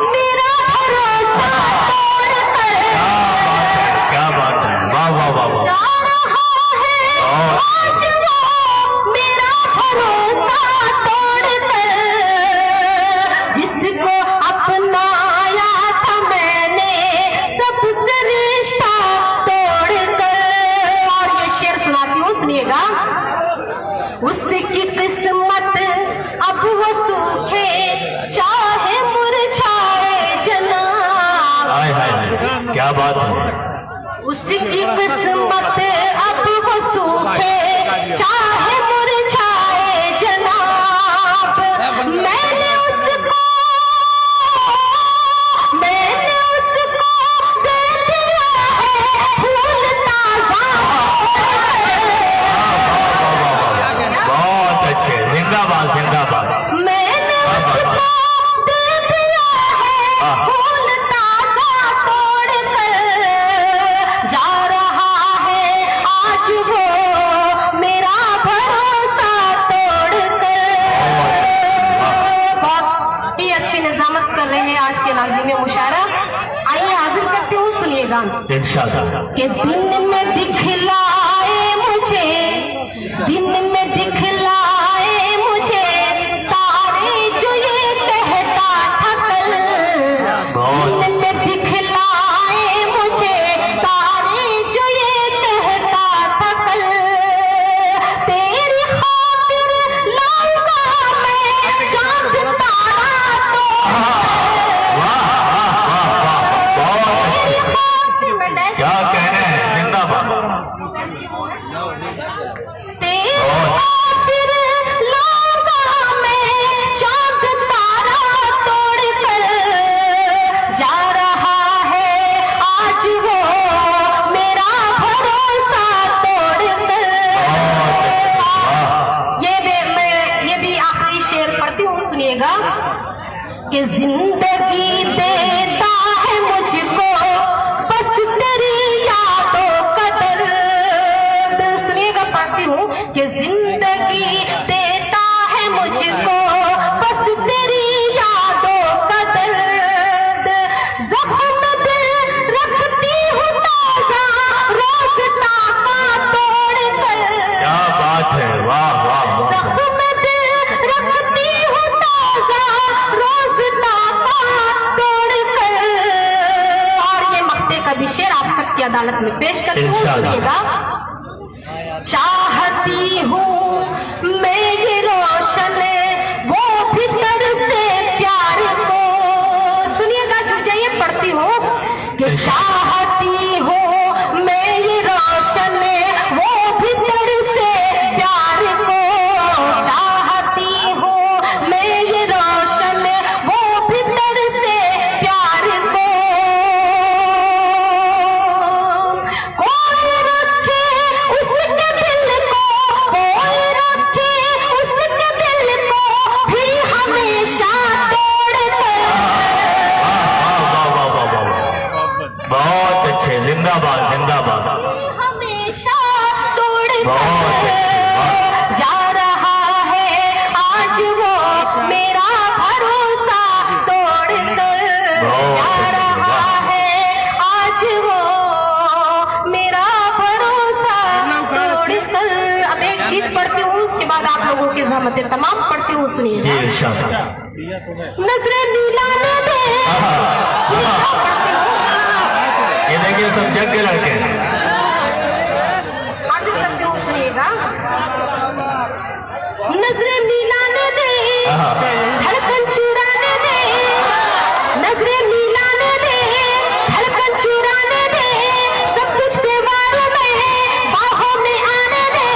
मेरा भरोसा तोड़कर, क्या बात है, वाह वाह वाह वाह। जा रहा है आज वो मेरा भरोसा तोड़कर, जिसको अपनाया था मैंने सबसे रिश्ता तोड़कर। और ये शेर सुनाती हूँ, सुनिएगा। उसकी किस्मत अब वो सूखे चाहे मुरझाए जनाब, हाय हाय हाय, क्या बात है। उसकी किस्मत अब वो सूखे चाहे मुरझाए जनाब। मैंने उसको दे दिया है फूल ताजा। बहुत अच्छे, जिंदाबाद जिंदाबाद। मैंने उसको दे दिया है फूल ताजा तोड़कर, जा रहा है आज वो मेरा भरोसा तोड़कर। बहुत ही अच्छी निजामत कर रहे हैं आज के नाज़िम मुशायरा। आइए हाजिर करती हूँ, सुनिएगा। इंशाअल्लाह। कि दिन में दिखलाए मुझे, दिन में दिखलाए मुझे तारे जो ये कहता था कल। दिन में दिखलाए मुझे तारे जो ये कहता था कल। तेरी खातिर लाऊंगा मैं चांद तारा तो, तेरी खातिर मैं क्या कहने हैं, जिंदाबाद। तेरी खातिर लाऊंगा मैं चांद तारा तोड़कर, जा रहा है आज वो मेरा भरोसा तोड़कर। ये भी आखिरी शेर पढ़ती हूँ, सुनिएगा। कि जिंदगी देता है मुझको बस तेरी यादों का दर्द। सुनिएगा, पढ़ती हूँ। कि जिंदगी देता है मुझको बस तेरी यादों का दर्द। जख्म दिल रखती हूँ ताजा रोज टाका तोड़कर। क्या बात है, वाह वाह वाह। जख्म दिल रखती हूँ ताजा रोज टाका तोड़कर। और ये मक्ते का भी शेर आप सबकी अदालत में पेश करती हूँ, इंशाअल्लाह। सुनिएगा। चाहती हूँ मैं ये रोशन वो भीतर से प्यार को। सुनिएगा, जुड़ जाइए, पढ़ती हूँ। कि चाहती हूँ मैं ये रोशन वो भीतर से प्यार को। चाहती हूँ मैं ये रोशन वो भीतर से प्यार को। कोई रखे उसके दिल को, कोई रखे उसके दिल को भी हमेशा तोड़कर। वाह वाह वाह वाह वाह। बहुत अच्छे, जिंदाबाद जिंदाबाद। हमेशा बहुत अच्छे, तोड़कर, जा रहा है आज वो मेरा भरोसा तोड़कर। बहुत जा अच्छे, रहा है आज वो मेरा भरोसा तोड़कर। अब एक गीत पढ़ती हूँ, उसके बाद आप लोगों की ज़हमतें तमाम पढ़ती हूँ, जी सुनिएगा। इंशाअल्लाह। नजरें मिलाने दे, सुनिएगा, पढ़ती हूँ। ये देखिए, सब जग के लड़के हैं। हाजिर करती हूँ, सुनिएगा। नजरें मिलाने दे, धड़कन चुराने दे, नजरें मिलाने दे, धड़कन चुराने दे, सब तुझ पे वार में बाहों में आने दे।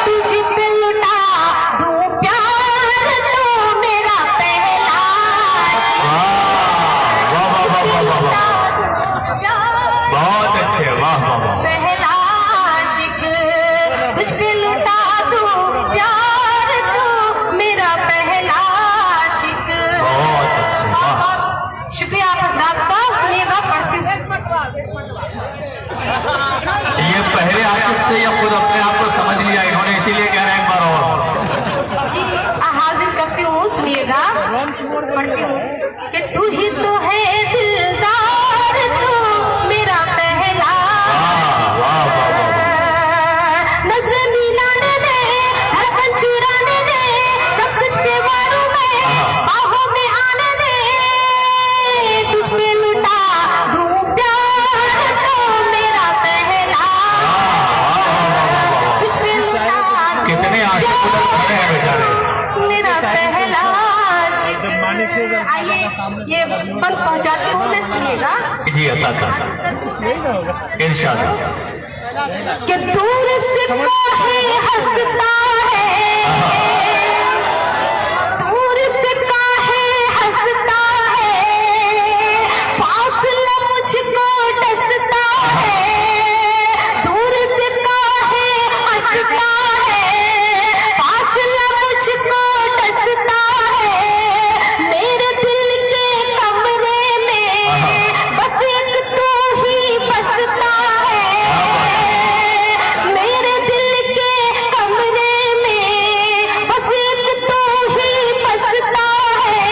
तुझ पे लुटा दूं प्यार तो मेरा पहला वाह वाह वाह वाह वाह वाह। बहुत अच्छे, वाह वाह वाह। पहला आशिक तुझ पे लुटा दूं प्यार तू मेरा पहला आशिक। बहुत अच्छे, वाह। बहुत शुक्रिया आप हजरात का, सुनिएगा, पढ़ती हूँ। ये पहले आशिक से ये खुद अपने आप को समझ लिया इन्होंने, इसीलिए कह रहे हैं एक बार और। जी हाजिर करती हूँ, सुनिएगा। पढ़ती हूँ कि तू ही तो है दिलदार, तू मेरा पहला नजर मिलाने दे, धड़कन चुराने दे, सब कुछ पे वारू में बाहों में आने दे, तुझ पे लुटा दूं प्यार, तो मेरा पहला तुझ पे लुटा कितने आशिक उधर खड़े हैं बेचारे। मेरा पहला आइए ये बंद पहुंचाती हूँ मैं, सुनिएगा जी अता कर इंशाअल्लाह। कि दूर से काहे हंसता है, दूर से काहे हंसता है, फासला मुझको डसता है, दूर से काहे हंसता है, फासला मुझको डसता है, मेरे दिल के कमरे में बस एक तू ही बसता है, मेरे दिल के कमरे में बस एक तू ही बसता है,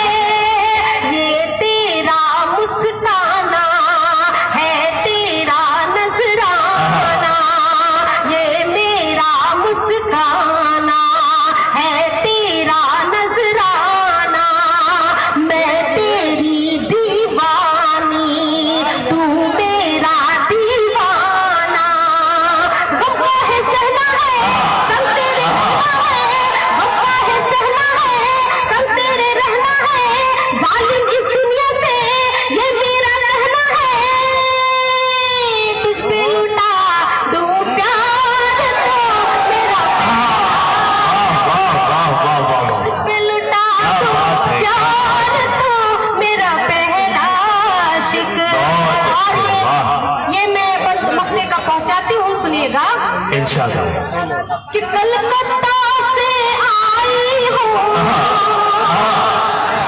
ये तेरा मुस्काना है, तेरा नजराना, ये मेरा मुस्काना है, तेरा नजराना, मैं तेरी दीवानी, तू मेरा दीवाना, गप्पा है सहना है, संग तेरे रहना है, गप्पा है सहना है, संग तेरे रहना है, जालिम इस दुनिया से ये मेरा कहना है, तुझ पे लुटा दूं प्यार, तो मेरा तुझ पे लुटा दूं प्यार, तो मेरा पहला आशिक। और ये मैं बंद मौके का पहुंचाती हूँ, सुनिएगा इंशाअल्लाह। कि कलकत्ता से आई हूँ,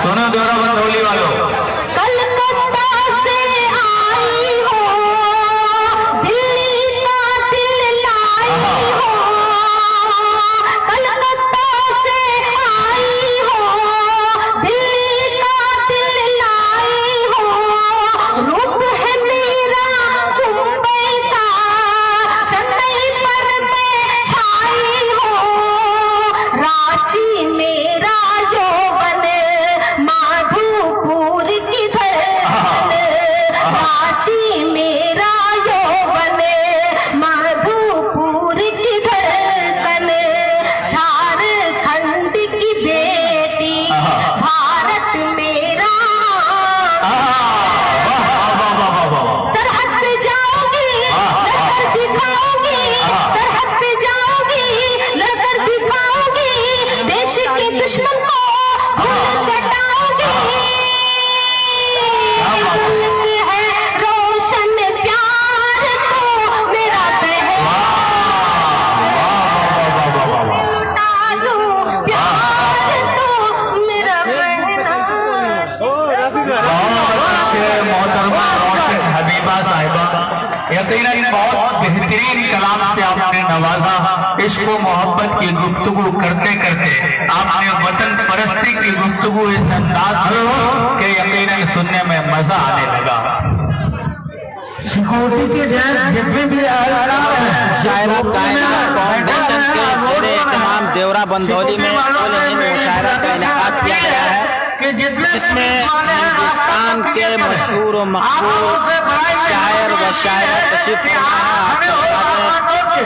सुनो देवरा बंदौली वालों, कलकत्ता से आई हूँ, दिल्ली का दिल लाई हूँ, कलकत्ता से आई हूँ, दिल्ली का दिल लाई हूँ, रूप है मेरा मुंबई का, चेन्नई पर मैं छाई हूँ, रांची मेरा यौवन, माधोपुर की धड़कन, रांची मेरा यौवन, माधोपुर की धड़कन, झारखंड की बेटी, भारत मेरा सरहद पे जाऊंगी लड़कर दिखाऊंगी, सरहद पे जाऊंगी लड़कर दिखाऊंगी, देश के दुश्मन को धूल चटाऊंगी, मुल्क है रोशन प्यार, तो मेरा पहला लुटा दूं प्यार, तो मेरा पहला बहुत अच्छे मोहतरमा रोशन हबीबा साहिबा, यकीनन बहुत बेहतरीन कलाम से आपने नवाजा। इश्क व मोहब्बत की गुफ्तगू करते करते आपने वतन परस्ती की गुफ्तगू इस अंदाज में कि यकीनन सुनने में मजा आने लगा। सिक्योरिटी के जितने भी शायरा कायनात फाउंडेशन के ज़ेरे इत्मीनान देवरा बंदौली में कुल हिंद मुशायरा का इनेकाद किया गया है, जिसमें हिंदुस्तान के मशहूर व मकबूल शायर व शायरा तशरीफ फरमा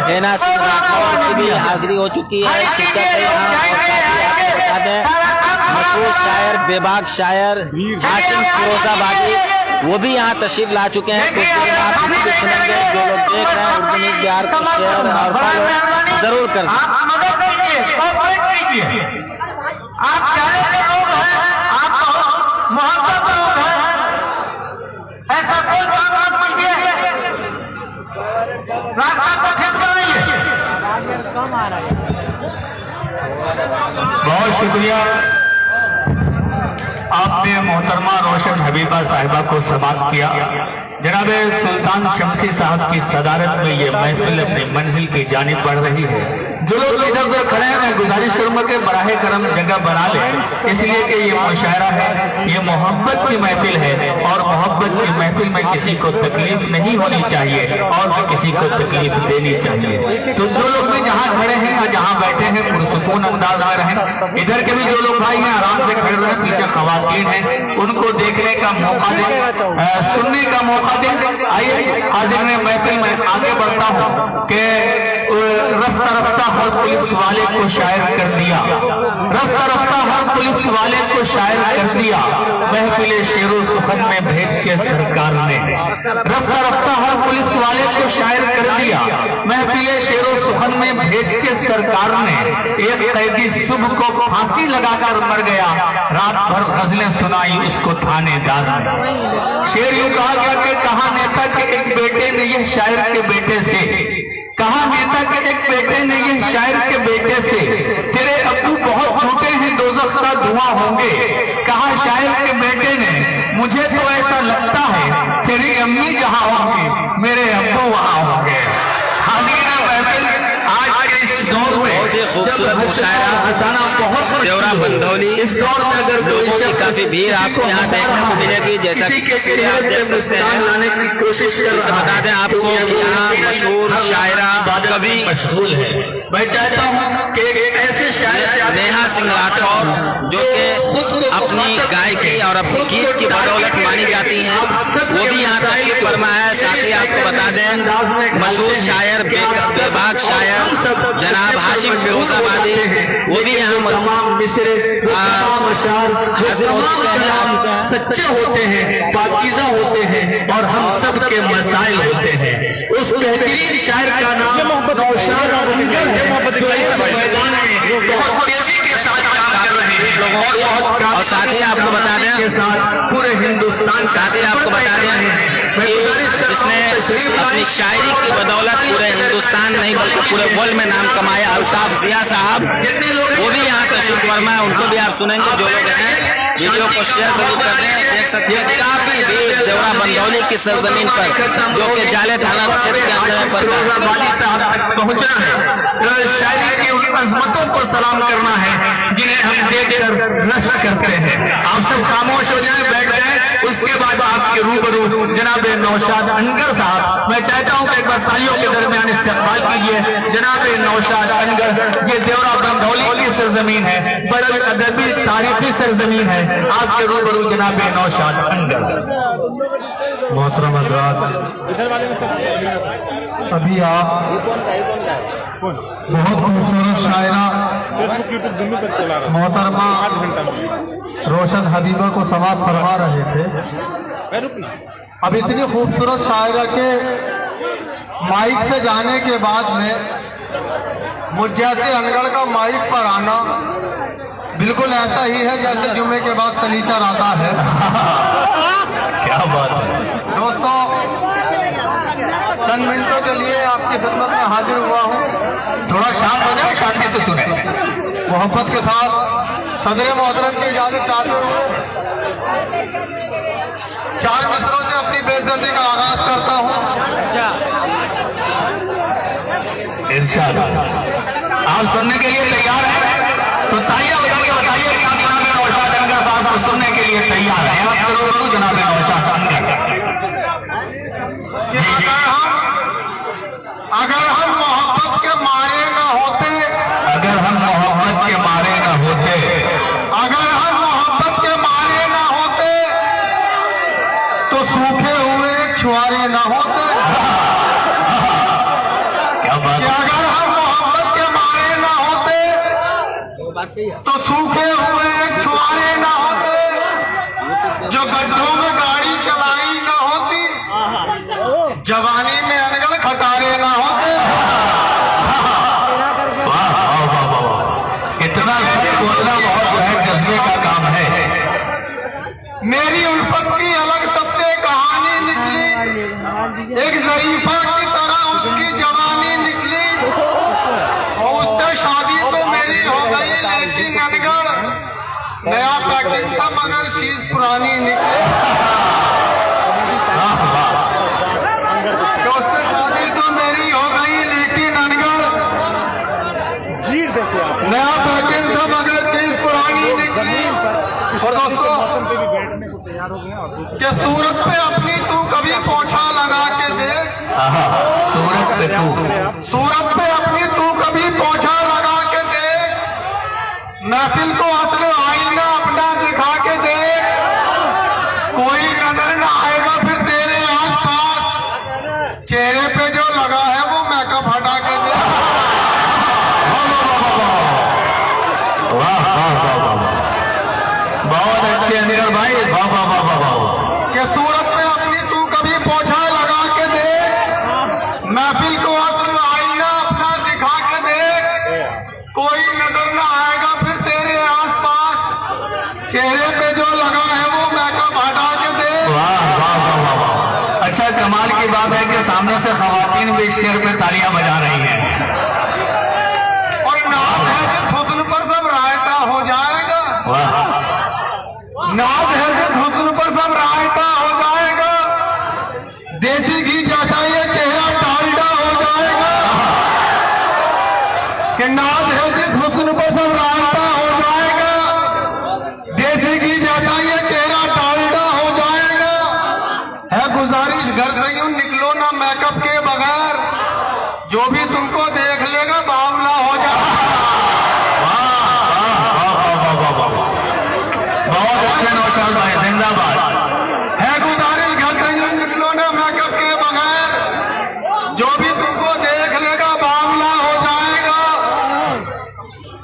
हेना सिंह राठौर की भी हाजिरी हो चुकी है, शिरकत है यहाँ। और साथ ही आपको बता दें मशहूर शायर बेबाक शायर हाशिम फिरोजाबादी वो भी यहाँ तशरीफ ला चुके हैं। कुछ देर आप भी सुनेंगे, जो लोग देख रहे हैं उर्दू न्यूज़ बिहार को शेयर और फॉलो जरूर कर दें। आप प्यारे के लोग हैं, आप मोहब्बत लोग हैं, ऐसा कोई काम मत कीजिए, रास्ता कठिन बनाइए। बहुत शुक्रिया, आपने मोहतरमा रोशन हबीबा साहिबा को समाप्त किया। जनाब सुल्तान शमसी साहब की सदारत में ये महफिल अपनी मंजिल की जानिब बढ़ रही है। जो लोग इधर उधर खड़े हैं, मैं गुजारिश करूंगा कि बराहे करम जगह बना ले, इसलिए कि ये मुशायरा है, ये मोहब्बत की महफिल है और मोहब्बत की महफिल में किसी को तकलीफ नहीं होनी चाहिए और न किसी को तकलीफ देनी चाहिए। तो जो लोग भी जहाँ खड़े हैं या जहाँ बैठे हैं पुरसुकून अंदाज में रहें। इधर के भी जो लोग भाई हैं आराम से खड़े रहे, पीछे खवातीन हैं उनको देखने का मौका दें, सुनने का मौका दें। आइए हाजिर में महफिल में आगे बढ़ता हूँ कि रफ्ता रफ्ता हर पुलिस वाले को शायर कर दिया, रफ्ता रफ्ता हर पुलिस वाले को शायर कर दिया, महफिल शेरो सुखन में भेज के सरकार ने। रफ्ता रफ्ता हर पुलिस वाले को शायर कर दिया, महफिल शेरो सुखन में भेज के सरकार ने। एक कैदी सुबह को फांसी लगाकर मर गया, रात भर गजलें सुनाई उसको थानेदार ने। शेर यूं कहा गया कि कहा नेता के एक बेटे ने यह शायर के बेटे से, कहा नेता के एक बेटे ने यह शायर के बेटे से, तेरे अब्बू बहुत झूठे हैं दोज़ख का धुआं होंगे। कहा शायर के बेटे ने मुझे तो ऐसा लगता है तेरी अम्मी जहां होंगी मेरे अब्बू वहां होंगे। हाजिरीन महफिल आज के इस दौर में बहुत ही खूबसूरत मुशायरा देवरा बंधौली, इस दौर में अगर लोगों की काफी भीड़ आपको यहाँ देखने को मिलेगी। जैसा कि तस्वीरें आप देख सकते हैं, लाने की कोशिश कर रहा है। बता दें आपको कि यहाँ मशहूर शायरा कवि मशगूल है। मैं चाहता हूँ कि एक ऐसे शायर नेहा सिंह राठौर जो कि खुद अपनी गायकी और अपनी गीत की बदौलत मानी जाती हैं, वो भी यहाँ तशरीफ फरमा है। साथ ही आपको बता दें मशहूर शायर बेबाक शायर जनाब हाशिम फिरोजाबादी वो भी यहाँ सच्चे होते हैं, पाकीज़ा होते हैं और हम सब के मसाइल होते हैं। उस बेहतरीन शायर का नाम नौशाद अनगर है, जो इस मैदान में बहुत तेजी के साथ काम कर रहे हैं और साथ ही आपको बता दें के साथ पूरे हिंदुस्तान, साथ ही आपको बता दें जिसने अपनी शायरी की बदौलत पूरे हिंदुस्तान नहीं बल्कि पूरे वर्ल्ड में नाम कमाया, अल्ताफ जिया साहब, वो भी यहाँ तशरीफ फरमा है। उनको भी आप सुनेंगे। जो लोग हैं वीडियो को शेयर जरूर कर दें। देख सकते हैं काफी भीड़ देवरा बंधौली की सरजमीन पर जो कि जाले थाना क्षेत्र के अंदर पड़ता पहुंचना है, शायरी की उन अजमतों को सलाम करना है जिन्हें हम देखकर रश्क करते हैं। आप सब खामोश हो जाएं, बैठ जाएं। उसके बाद आपके रूबरू जनाब नौशाद अनगर साहब, मैं चाहता हूं कि एक बार तालियों के दरमियान इस्तेमाल कीजिए। जनाब नौशाद अनगर, ये देवरा बंधौली की सरजमीन है, बड़ी अदबी तारीखी सरजमीन है। आपके रूबरू जनाब नौशाद अनगर। मोहतरम हज़रात, अभी आप बहुत खूबसूरत शायरा मोहतरमा रोशन हबीबा को समाअत फरमा रहे थे। अब इतनी खूबसूरत शायरा के माइक से जाने के बाद में मुझ जैसे अनगढ़ का माइक पर आना बिल्कुल ऐसा ही है जैसे जुम्मे के बाद सनीचर आता है। क्या बात है दोस्तों, चंद मिनटों के लिए आपकी खिदमत में हाजिर हुआ हूँ। थोड़ा शांत हो जाए, शांति से सुने। मोहब्बत के साथ सदर मोहतरम की इजाजत चाहते हुए 4 मिसरों से अपनी बेइज्जती का आगाज करता हूँ। इरशाद, आप सुनने के लिए तैयार हैं तो तालियां बजा के बताइए कि आप जनाब नौशाद अनगर साहब को सुनने के लिए तैयार हैं। आप जरूर जनाब नौशाद अनगर। अगर हम मोहब्बत के मारे न होते, अगर हम मोहब्बत के मारे न होते, अगर हम मोहब्बत के मारे न होते तो सूखे हुए छुआरे न होते। क्या बात है? अगर हम मोहब्बत के मारे न होते तो सूखे हुए छुआरे न होते, जो गड्ढों में गाड़ी चलाई न होती, जवानी में अनगढ़ खटारे न होते। वाह वाह वाह वाह, इतना सच बोलना बहुत जो है जज्बे का काम है। मेरी उल्फत की अलग सबसे कहानी निकली, एक ज़रीफा की तरह उसकी जवानी निकली, और उससे शादी तो मेरी हो गई, लेकिन अनगढ़ नया पैकेज था मगर चीज पुरानी निकली। कि सूरत पे अपनी तू कभी पोछा लगा के देख, सूरत पे तू, सूरत पे अपनी तू कभी पोछा लगा के देख, महफिल को असल आईना अपना दिखा के देख, कोई नजर ना आएगा फिर तेरे आसपास, चेहरे पे जो लगा है वो मेकअप हटा के देख। बहुत अच्छे अंदर भाई, वाह वाह वाह वाह वाह। कि सूरत पे अपनी तू कभी पोछा लगा के देख, महफिल को असल आईना अपना दिखा के देख, कोई नजर ना आएगा फिर तेरे आसपास, चेहरे पे जो लगा है वो मेकअप हटा के देख। वाह वाह वाह वाह वाह। अच्छा, कमाल की बात है कि सामने से खवातीन भी इस शेर पे तालियां बजा रही हैं। और नाज है जिस हुस्न पर सब रायता हो जाएगा, वाह, नाज है जिस हुस्न पर सब रायता हो जाएगा, देसी घी जाता ये चेहरा डालडा हो जाएगा, कि नाज है जिस हुस्न पर सब रायता हो जाएगा, देसी घी जाता ये चेहरा डालडा हो जाएगा, है गुजारिश घर से यूं निकलो ना मेकअप के बगैर, जो भी तुमको देख लेगा मामला हो जाएगा। बहुत अच्छे नौशाद भाई, जिंदाबाद। है गुजारिश घर से यूं निकलो ना मेकअप के बगैर, जो भी तुमको देख लेगा मामला हो जाएगा,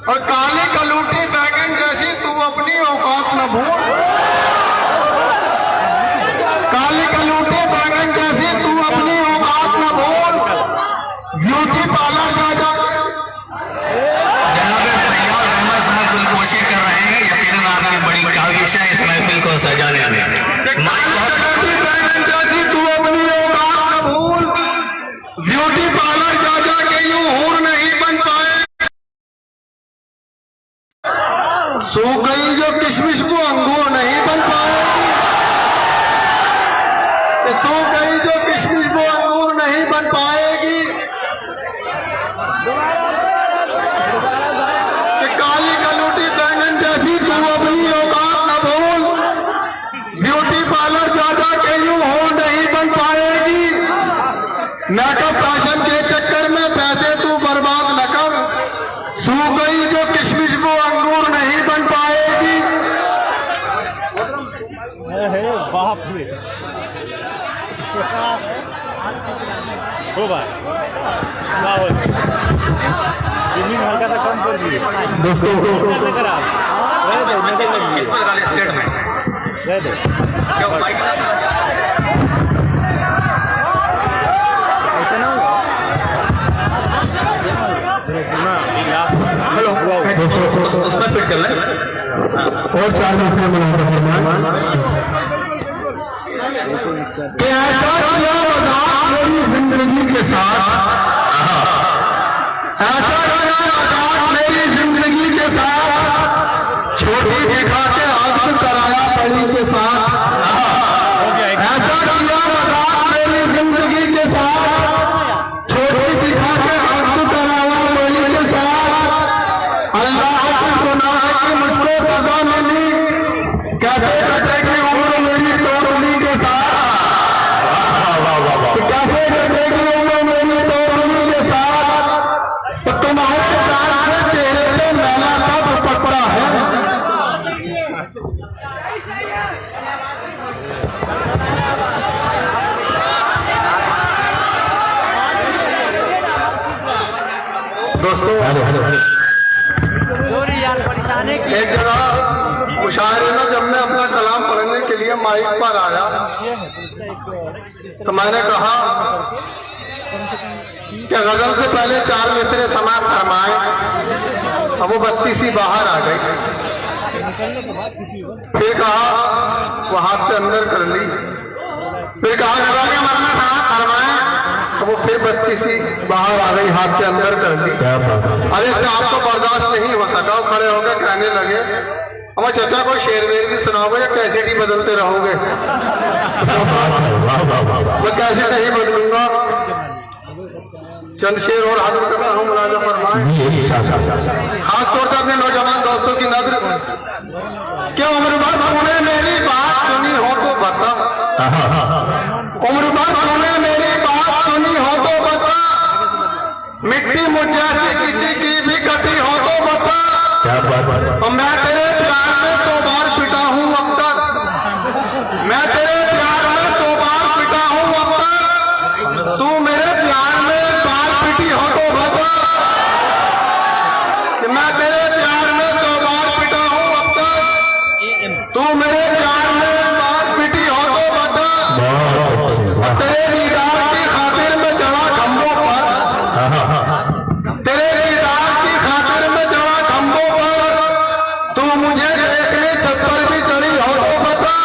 और काली कलूटी बैगन जैसी तू अपनी औकात न भूल, काली कलूटी बैगन जैसी तू अपनी औकात न भूल, ब्यूटी पार्लर जा जा। जनाब फैयाज अहमद साहब कुल कोशिश कर रहे हैं, यकीनन आपकी बड़ी काविश है इस महफिल को सजाने में। कलूटी बैगन जैसी तू अपनी औकात न भूल, ब्यूटी पार्लर जा जा के यूं हूर नहीं बन पाए, सो गई जो किशमिश को अंगूर नहीं बन पाएगी, सो गई जो किशमिश को अंगूर नहीं बन पाएगी, कि काली कलूटी बैंगन जैसी तू अपनी औकात न भूल, ब्यूटी पार्लर जा जा के यूं हो नहीं बन पाएगी, मेकअप फैशन के चक्कर में पैसे तू बर्बाद न कर, सो गई जो किशमिश को अंगूर नहीं बन पाएगी। दोस्तों ऐसा ना हो। उसमें फिट कर लें। और 4 दूसरे मुनाफा फरमाएं कि ऐसा किया मजाक मेरी जिंदगी के साथ, ऐसा किया मजाक मेरी जिंदगी के साथ, छोटी दिखा के हक कराया बड़ी के साथ, ऐसा किया मजाक मेरी जिंदगी के साथ, छोटी दिखा के हक कराया बड़ी के साथ, अल्लाह की गुनाह की मुझको सजा मिली, कैसे कटेगी उम्र मेरी तोड़नी के साथ, कैसे कटेगी उम्र मेरी तोड़नी के साथ, तो तुम्हारे चाँद के चेहरे पे मैला सा दुपट्टा है, दोस्तों एक जगह मुशायरे में जब मैं अपना कलाम पढ़ने के लिए माइक पर आया तो मैंने कहा कि गजल से पहले 4 मिसरे समाप्त फरमाए, अब वो 32 बाहर आ गई, फिर कहा वो हाथ से अंदर कर ली, फिर कहा गजल के मरना समाप्त फरमाए, तो वो फिर 32 बाहर आ गई, हाथ से अंदर कर ली। अरे से आपको बर्दाश्त नहीं हो सका, खड़े होकर कहने लगे हमारे चचा को शेर वेर भी सुनाओगे या कैसेट ही बदलते रहोगे? मैं कैसेट नहीं बदलूंगा, चंद शेर और हाजिर करता हूँ, मुलाजा फरमाएं। खास तौर से अपने नौजवान दोस्तों की नजर, क्या उम्र भर तूने मेरी बात सुनी हो तो बता, उम्र भर तूने मेरी बात सुनी हो तो बता, मिट्टी मुझे किसी की भी कटी हो तो बता, मैं तेरे प्यार में 100 बार पिटा हूं अब तक, मैं तेरे प्यार में 100 बार पिटा हूं अब तक, तू मेरे प्यार में एक बार पिटी हो तो बता, कि मैं तेरे प्यार में 100 बार पिटा हूं अब तक, तू मेरे प्यार में एक बार पिटी हो तो बता, तेरे दीदार की खातिर में चढ़ा खंभों पर, तेरे दीदार की खातिर में चढ़ा खंभों पर, तू मुझे देखने छत पर भी चढ़ी हो तो बता,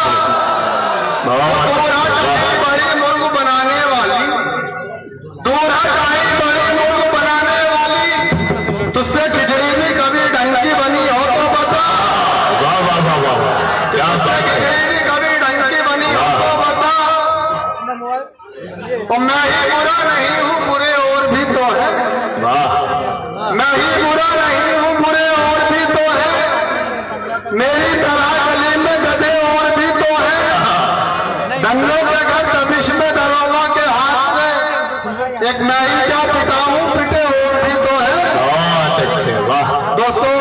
दूर हटाई बड़ी मुर्ग बनाने वाली, दूर हटाई बड़ी मुर्ग बनाने वाली, तुझसे खिचड़ी भी कभी ढंग की बनी हो तो बता, तुझसे खिचड़ी भी कभी ढंग की बनी हो तो बता, और मैं ही बुरा नहीं हूँ बुरे और भी तो है, मैं ही बुरा नहीं हूँ बुरे और भी तो है, मेरी तरह गली में गधे और भी तो है, दंगों के घर दबिश में दरोगा के हाथ में, एक मैं ही क्या पिता हूँ पिटे और भी तो है। दोस्तों,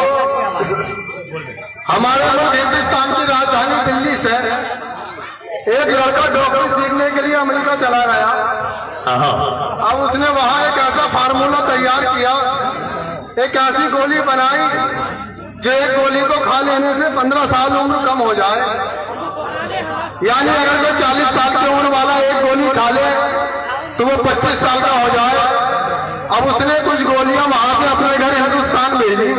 हमारे मुल्क हिंदुस्तान की राजधानी दिल्ली से एक लड़का डॉक्टरी सीखने के लिए अमेरिका चला गया। अब उसने वहां एक ऐसा फार्मूला तैयार किया, एक ऐसी गोली बनाई जो एक गोली को खा लेने से 15 साल उम्र कम हो जाए, यानी अगर कोई 40 साल की उम्र वाला एक गोली खा ले तो वो 25 साल का हो जाए। अब उसने कुछ गोलियां वहां से अपने घर हिंदुस्तान भेजी।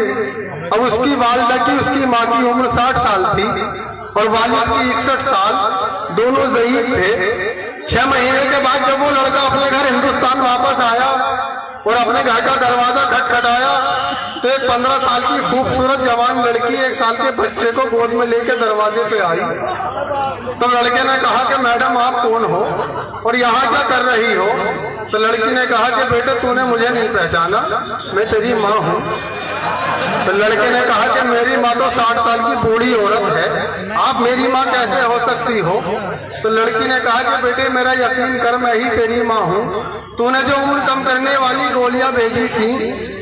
अब उसकी वालिदा की, उसकी माँ की उम्र 60 साल थी और वालिद की 61 साल, दोनों ज़ईफ थे। 6 महीने के बाद जब वो लड़का अपने घर हिंदुस्तान वापस आया और अपने घर का दरवाजा खटखटाया तो एक 15 साल की खूबसूरत जवान लड़की 1 साल के बच्चे को गोद में लेकर दरवाजे पे आई। तो लड़के ने कहा कि मैडम आप कौन हो और यहाँ क्या कर रही हो? तो लड़की ने कहा कि बेटे तूने मुझे नहीं पहचाना, मैं तेरी माँ हूँ। तो लड़के ने कहा कि मेरी माँ तो 60 साल की बूढ़ी औरत है, आप मेरी माँ कैसे हो सकती हो? तो लड़की ने कहा कि बेटे मेरा यकीन कर, मैं ही तेरी माँ हूँ। तूने जो उम्र कम करने वाली गोलियां भेजी थी,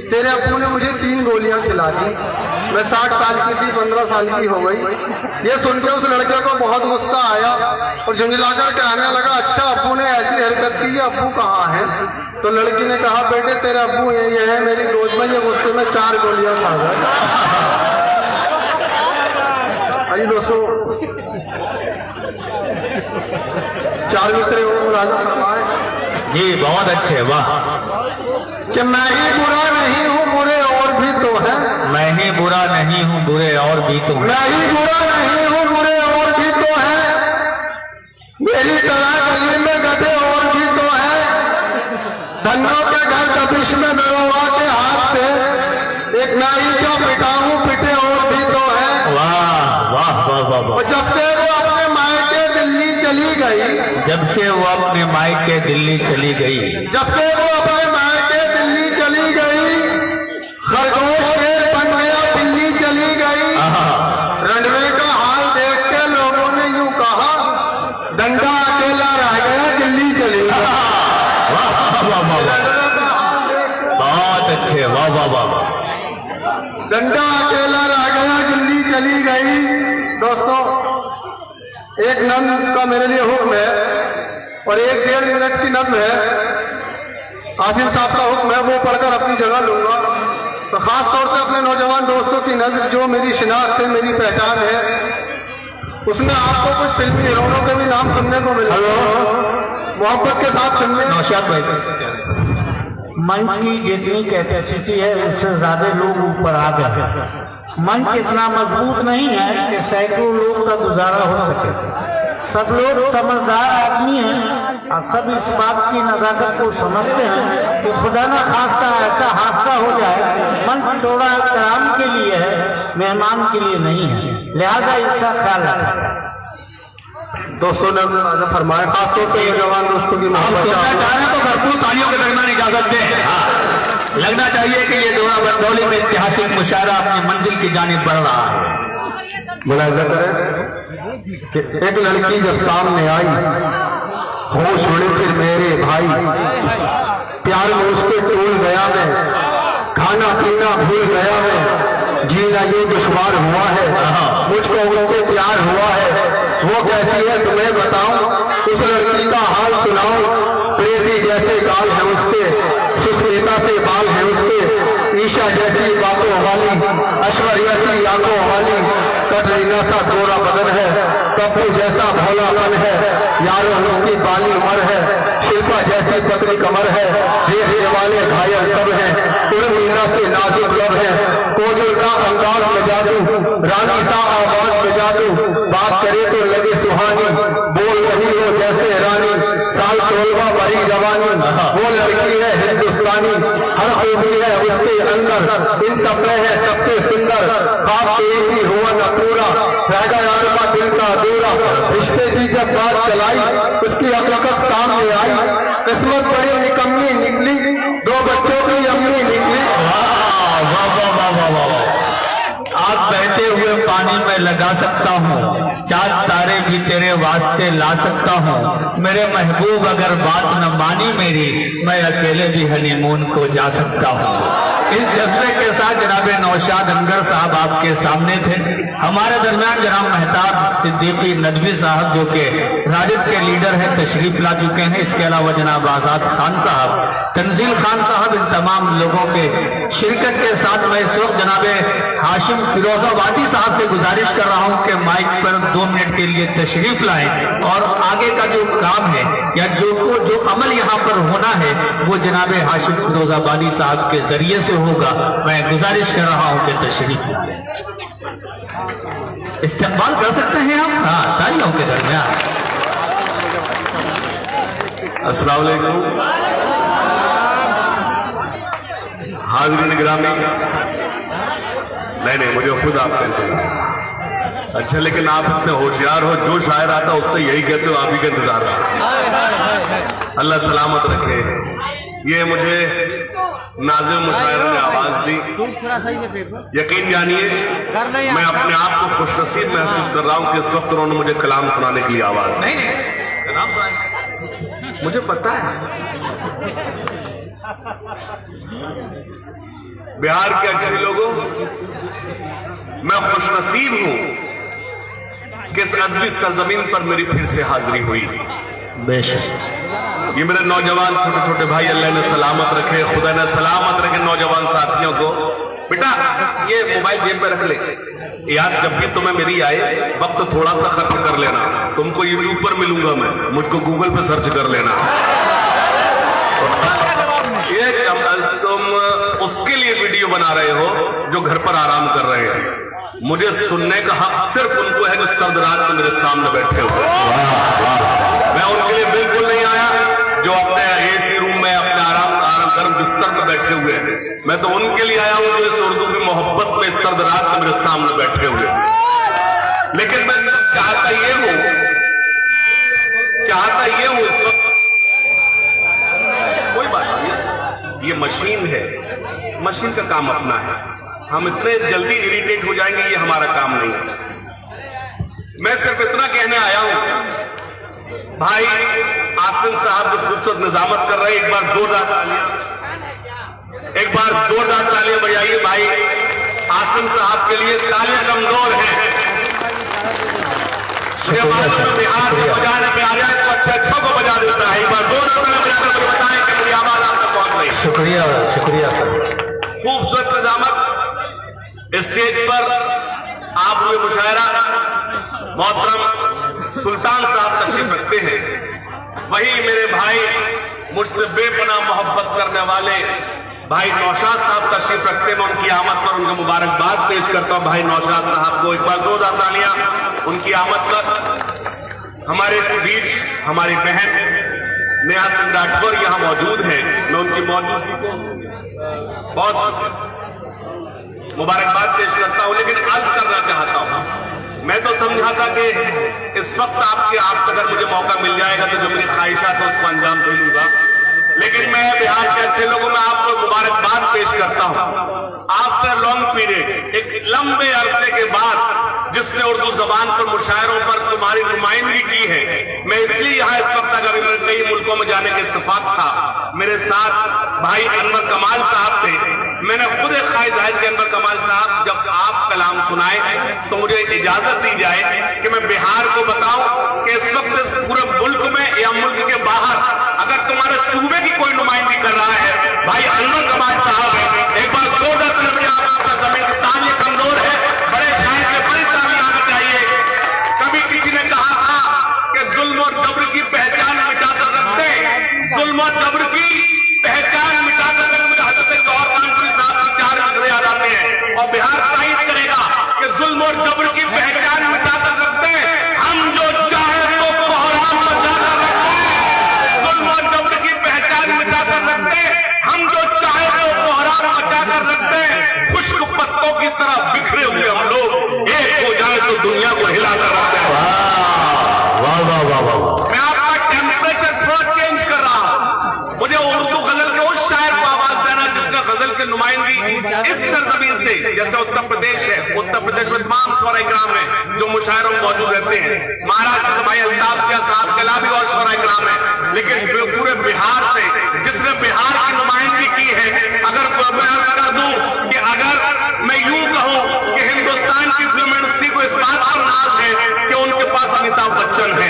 तेरे अब्बू ने मुझे 3 गोलियां खिला दी। मैं 60 साल की थी, 15 साल की हो गई। ये सुन के उस लड़के को बहुत गुस्सा आया और झुंझलाकर कहने लगा, अच्छा अब्बू ने ऐसी हरकत की, अब्बू कहाँ है? तो लड़की ने कहा बेटे तेरे अब्बू ये है मेरी गोद में, ये गुस्से में 4 गोलियां खा गए। अजी दोस्तों, 4 मिसरे जी बहुत अच्छे, वाह। कि मैं ही बुरा नहीं हूँ बुरे और भी तो है, मैं ही बुरा नहीं हूँ बुरे और भी तो, मैं ही बुरा नहीं हूँ बुरे और भी तो है, मेरी तरह गली में गधे और भी तो है, धनों के घर दबिश में दरोगा के हाथ से, एक मैं ही क्या पिटा हूँ पिटे और भी तो है। वाह वाह वाह वाह वाह। और जब से वो अपने मायके दिल्ली चली गई, जब से वो अपने मायके दिल्ली चली गई, जब से वो अपने मायके दिल्ली चली गई, खरगोश शेर बन गया दिल्ली चली गई। रनवे का हाल देख के लोगों ने यूं कहा, डंडा अकेला रह गया दिल्ली चली गई। बहुत अच्छे, वाह वाह वाह। डंडा अकेला रह गया दिल्ली चली गई। दोस्तों, एक नज़्म का मेरे लिए हुक्म है और 1-1.5 मिनट की नज़्म है। आसिम साहब का हुक्म है, वो पढ़कर अपनी जगह लूंगा। तो खास तौर से अपने नौजवान दोस्तों की नज़र, जो मेरी शिनाख्त है, मेरी पहचान है, उसमें आपको कुछ फिल्मी हीरोनों के भी नाम सुनने को मिले। मोहब्बत के साथ सुनने। नौशाद भाई, मंच की जितनी कैपेसिटी है उससे ज्यादा लोग ऊपर आ गए। मंच इतना मजबूत नहीं है कि सैकड़ों लोग का गुजारा हो सके। सब लोग समझदार आदमी हैं और सब इस बात की नजाकत को समझते हैं कि खुदा न खास्ता ऐसा हादसा हो जाए। मंच चौड़ा इकराम के लिए है, मेहमान के लिए नहीं है, लिहाजा इसका ख्याल रखें। दोस्तों ने फरमाया, खासतौर पर जवान दोस्तों की हम सुनना चाह रहे हैं तो भरपूर तालियों के दरमियान इजाजत दें। लगना चाहिए कि ये दोहरा बंदौली में ऐतिहासिक मुशायरा अपनी मंजिल की जानिब बढ़ रहा है। मुलाहिजा करें कि एक लड़की जब सामने आई, होश उड़े फिर मेरे भाई, प्यार में उसके टूल गया मैं, खाना पीना भूल गया मैं, जीना यूं दुश्वार हुआ है, मुझको उससे प्यार हुआ है। वो कहती है तुम्हें बताऊं, उस लड़की का हाल सुनाऊं, प्रेती जैसे गाल है उसके, सुस्मिता से बाल है उसके, ईशा जैसी बातों वाली, ऐश्वर्या सी आंखों वाली, कटरीना सा गोरा बदन है, पप्पू जैसा भोलापन है, यारो उसकी बाली उम्र है, शिल्पा जैसी पतली कमर है, देखने वाले घायल सब हैं, उर्मिला से नाजुक लब है, कोजल का अंदाज में जादू, रानी सा आवाज में जादू, बात करे तो लगे सुहानी, बोल रही हो जैसे रानी, साल 16 बड़ी जवानी, वो लड़की है हिंदुस्तानी, हर खूबी है उसके अंदर, इन सब में है सबसे सुंदर, खाब एक ही हुआ न पूरा, रह गया अरमा दिल का अधूरा, रिश्ते की जब बात चलाई उसकी हकीकत सामने आई, किस्मत बड़ी निकम्मी निकली, 2 बच्चों की अम्मी निकली। आप बहते हुए पानी में लगा सकता हूँ, चांद तारे भी तेरे वास्ते ला सकता हूँ, मेरे महबूब अगर बात न मानी मेरी, मैं अकेले भी हनीमून को जा सकता हूँ। इस जज्बे के साथ जनाब नौशाद अंगर साहब आपके सामने थे। हमारे दरमियान जनाब मेहताब सिद्दीकी नदवी साहब जो कि राजद के लीडर हैं तशरीफ ला चुके हैं। इसके अलावा जनाब आजाद खान साहब, तंजील खान साहब, इन तमाम लोगों के शिरकत के साथ मैं इस वक्त जनाब हाशिम फिरोजाबादी साहब से गुजारिश कर रहा हूं कि माइक पर 2 मिनट के लिए तशरीफ लाएं और आगे का जो काम है या जो अमल यहाँ पर होना है वो जनाब हाशिम फिरोजाबादी साहब के जरिए से होगा। मैं गुजारिश कर रहा हूं कि तशरीफ इस्तेमाल कर सकते हैं हम। हाँ, तालियों के दरमियान। अस्सलाम वालेकुम हाज़रीन गिरामी। नहीं मुझे खुद आप कहते हैं। अच्छा, लेकिन आप इतने होशियार हो, जो शायर आता उससे यही कहते हो, आप ही का इंतजार रहा। अल्लाह सलामत रखे। ये मुझे नाज़िम मुशायरा ने आवाज दी। यकीन जानिए मैं अपने आप को खुशनसीब महसूस कर रहा हूँ कि इस वक्त उन्होंने मुझे कलाम सुनाने के लिए आवाज दी। नहीं मुझे पता है बिहार के अच्छे लोगों, मैं खुशनसीब हूं कि इस अदबी सरजमीन पर मेरी फिर से हाजिरी हुई। बेशक ये मेरे नौजवान छोटे छोटे भाई, अल्लाह ने सलामत रखे, खुदा ने सलामत रखे नौजवान साथियों को। बेटा ये मोबाइल जेब में रख ले यार, जब भी तुम्हें मेरी आए वक्त थोड़ा सा खर्च कर लेना। तुमको यूट्यूब पर मिलूंगा मैं, मुझको गूगल पर सर्च कर लेना। ये तुम उसके लिए वीडियो बना रहे हो जो घर पर आराम कर रहे हैं। मुझे सुनने का हक सिर्फ उनको है जो सर्द रात में मेरे सामने बैठे हुए। मैं उनके लिए बिल्कुल नहीं आया जो अपने एसी रूम में अपने आराम गर्म बिस्तर में बैठे हुए हैं। मैं तो उनके लिए आया हूं जो इस उर्दू की मोहब्बत में सर्द रात में मेरे सामने बैठे हुए हैं। लेकिन मैं चाहता ये हूं इस वक्त, कोई बात नहीं, ये मशीन है, मशीन का काम अपना है। हम इतने जल्दी इरिटेट हो जाएंगे, ये हमारा काम नहीं है। मैं सिर्फ इतना कहने आया हूं, भाई आसिम साहब जो खूबसूरत निजामत कर रहे हैं, एक बार जोरदार तालियां बजाइए भाई आसिम साहब के लिए। तालियां कमजोर हैं, बिहार में बजाने में आ जाए तो अच्छे को बजा देता है। एक बार जोरदार तालियां बजाकर मुझे बताएं कि मेरी आवाज आप तक पहुंच रही है। शुक्रिया सर। खूबसूरत निजामत स्टेज पर आप हुए मुशायरा मोहतरम सुल्तान साहब तशरीफ रखते हैं। वही मेरे भाई मुझसे बेपनाह मोहब्बत करने वाले भाई नौशाद साहब तशरीफ रखते हैं। मैं उनकी आमद पर उनको मुबारकबाद पेश करता हूं। भाई नौशाद साहब को एक बार जोरदार तालियां उनकी आमद पर। हमारे बीच हमारी बहन नेहा सिंह राठौर यहां मौजूद हैं। मैं उनकी मौजूदगी को बहुत मुबारकबाद पेश करता हूं, लेकिन अर्ज करना चाहता हूं, मैं तो समझा था कि इस वक्त आपसे अगर मुझे मौका मिल जाएगा तो जो मेरी ख्वाहिशात है उसको अंजाम दे लूंगा। लेकिन मैं बिहार के अच्छे लोगों में आपको मुबारकबाद पेश करता हूं। आफ्टर लॉन्ग पीरियड, एक लंबे अरसे के बाद जिसने उर्दू जबान पर मुशायरों पर तुम्हारी नुमाइंदगी की है, मैं इसलिए यहाँ इस वक्त, अगर मेरे कई मुल्कों में जाने का इत्तेफाक था, मेरे साथ भाई अनवर कमाल साहब थे। मैंने खुद एक ख्वाहिश जाहिर की, अनवर कमाल साहब जब आप कलाम सुनाए तो मुझे इजाजत दी जाए कि मैं बिहार को बताऊं कि इस वक्त पूरे मुल्क में या मुल्क के बाहर अगर तुम्हारे सूबे की कोई नुमाइंदगी कर रहा है, भाई अनवर कमाल साहब है। एक बार जोरदार तालियां, आपका जमीन तान कमजोर है, बड़े शायर के बड़ी तालियां आनी चाहिए। कभी किसी ने कहा था कि जुल्म और जबर की पहचान मिटाकर रखते, जुल्म और जबर की पहचान मिटाकर रखते, हजरत गौहर कानपुरी साहब की 4 मिसरे याद आते हैं। और बिहार तायद करेगा कि जुल्म और जबर की पहचान मिटाकर रखते, हम जो चाहे तो कोहराम मचाकर रखते, जुल्म और जबर की पहचान मिटाकर रखते, हम जो चाहे तो कोहराम मचाकर रखते, खुश्क पत्तों की तरह बिखरे हुए हम लोग एक हो जाए तो दुनिया को हिलाकर रखते हैं। वाह वाह वाह वाह। मैं आपका टेम्परेचर थोड़ा चेंज कर रहा हूं। मुझे उर्दू गजल के उस शायर को आवाज देना जिसने गजल की नुमाइंदगी इस सरजमीन से, जैसे उत्तर प्रदेश है, उत्तर प्रदेश में तमाम शोरा इकराम है जो मुशायरों में मौजूद रहते हैं। महाराष्ट्र में भाई अल्ताफ सियाह साहब के अलावा भी और शोरा इकराम है, लेकिन पूरे बिहार से जिसने बिहार की नुमाइंदगी की है, अगर मैं अर्ज कर दूं कि अगर मैं यूं कहूं कि हिंदुस्तान की फिल्म इंडस्ट्री को इस बात पर नाज है कि उनके पास अमिताभ बच्चन है,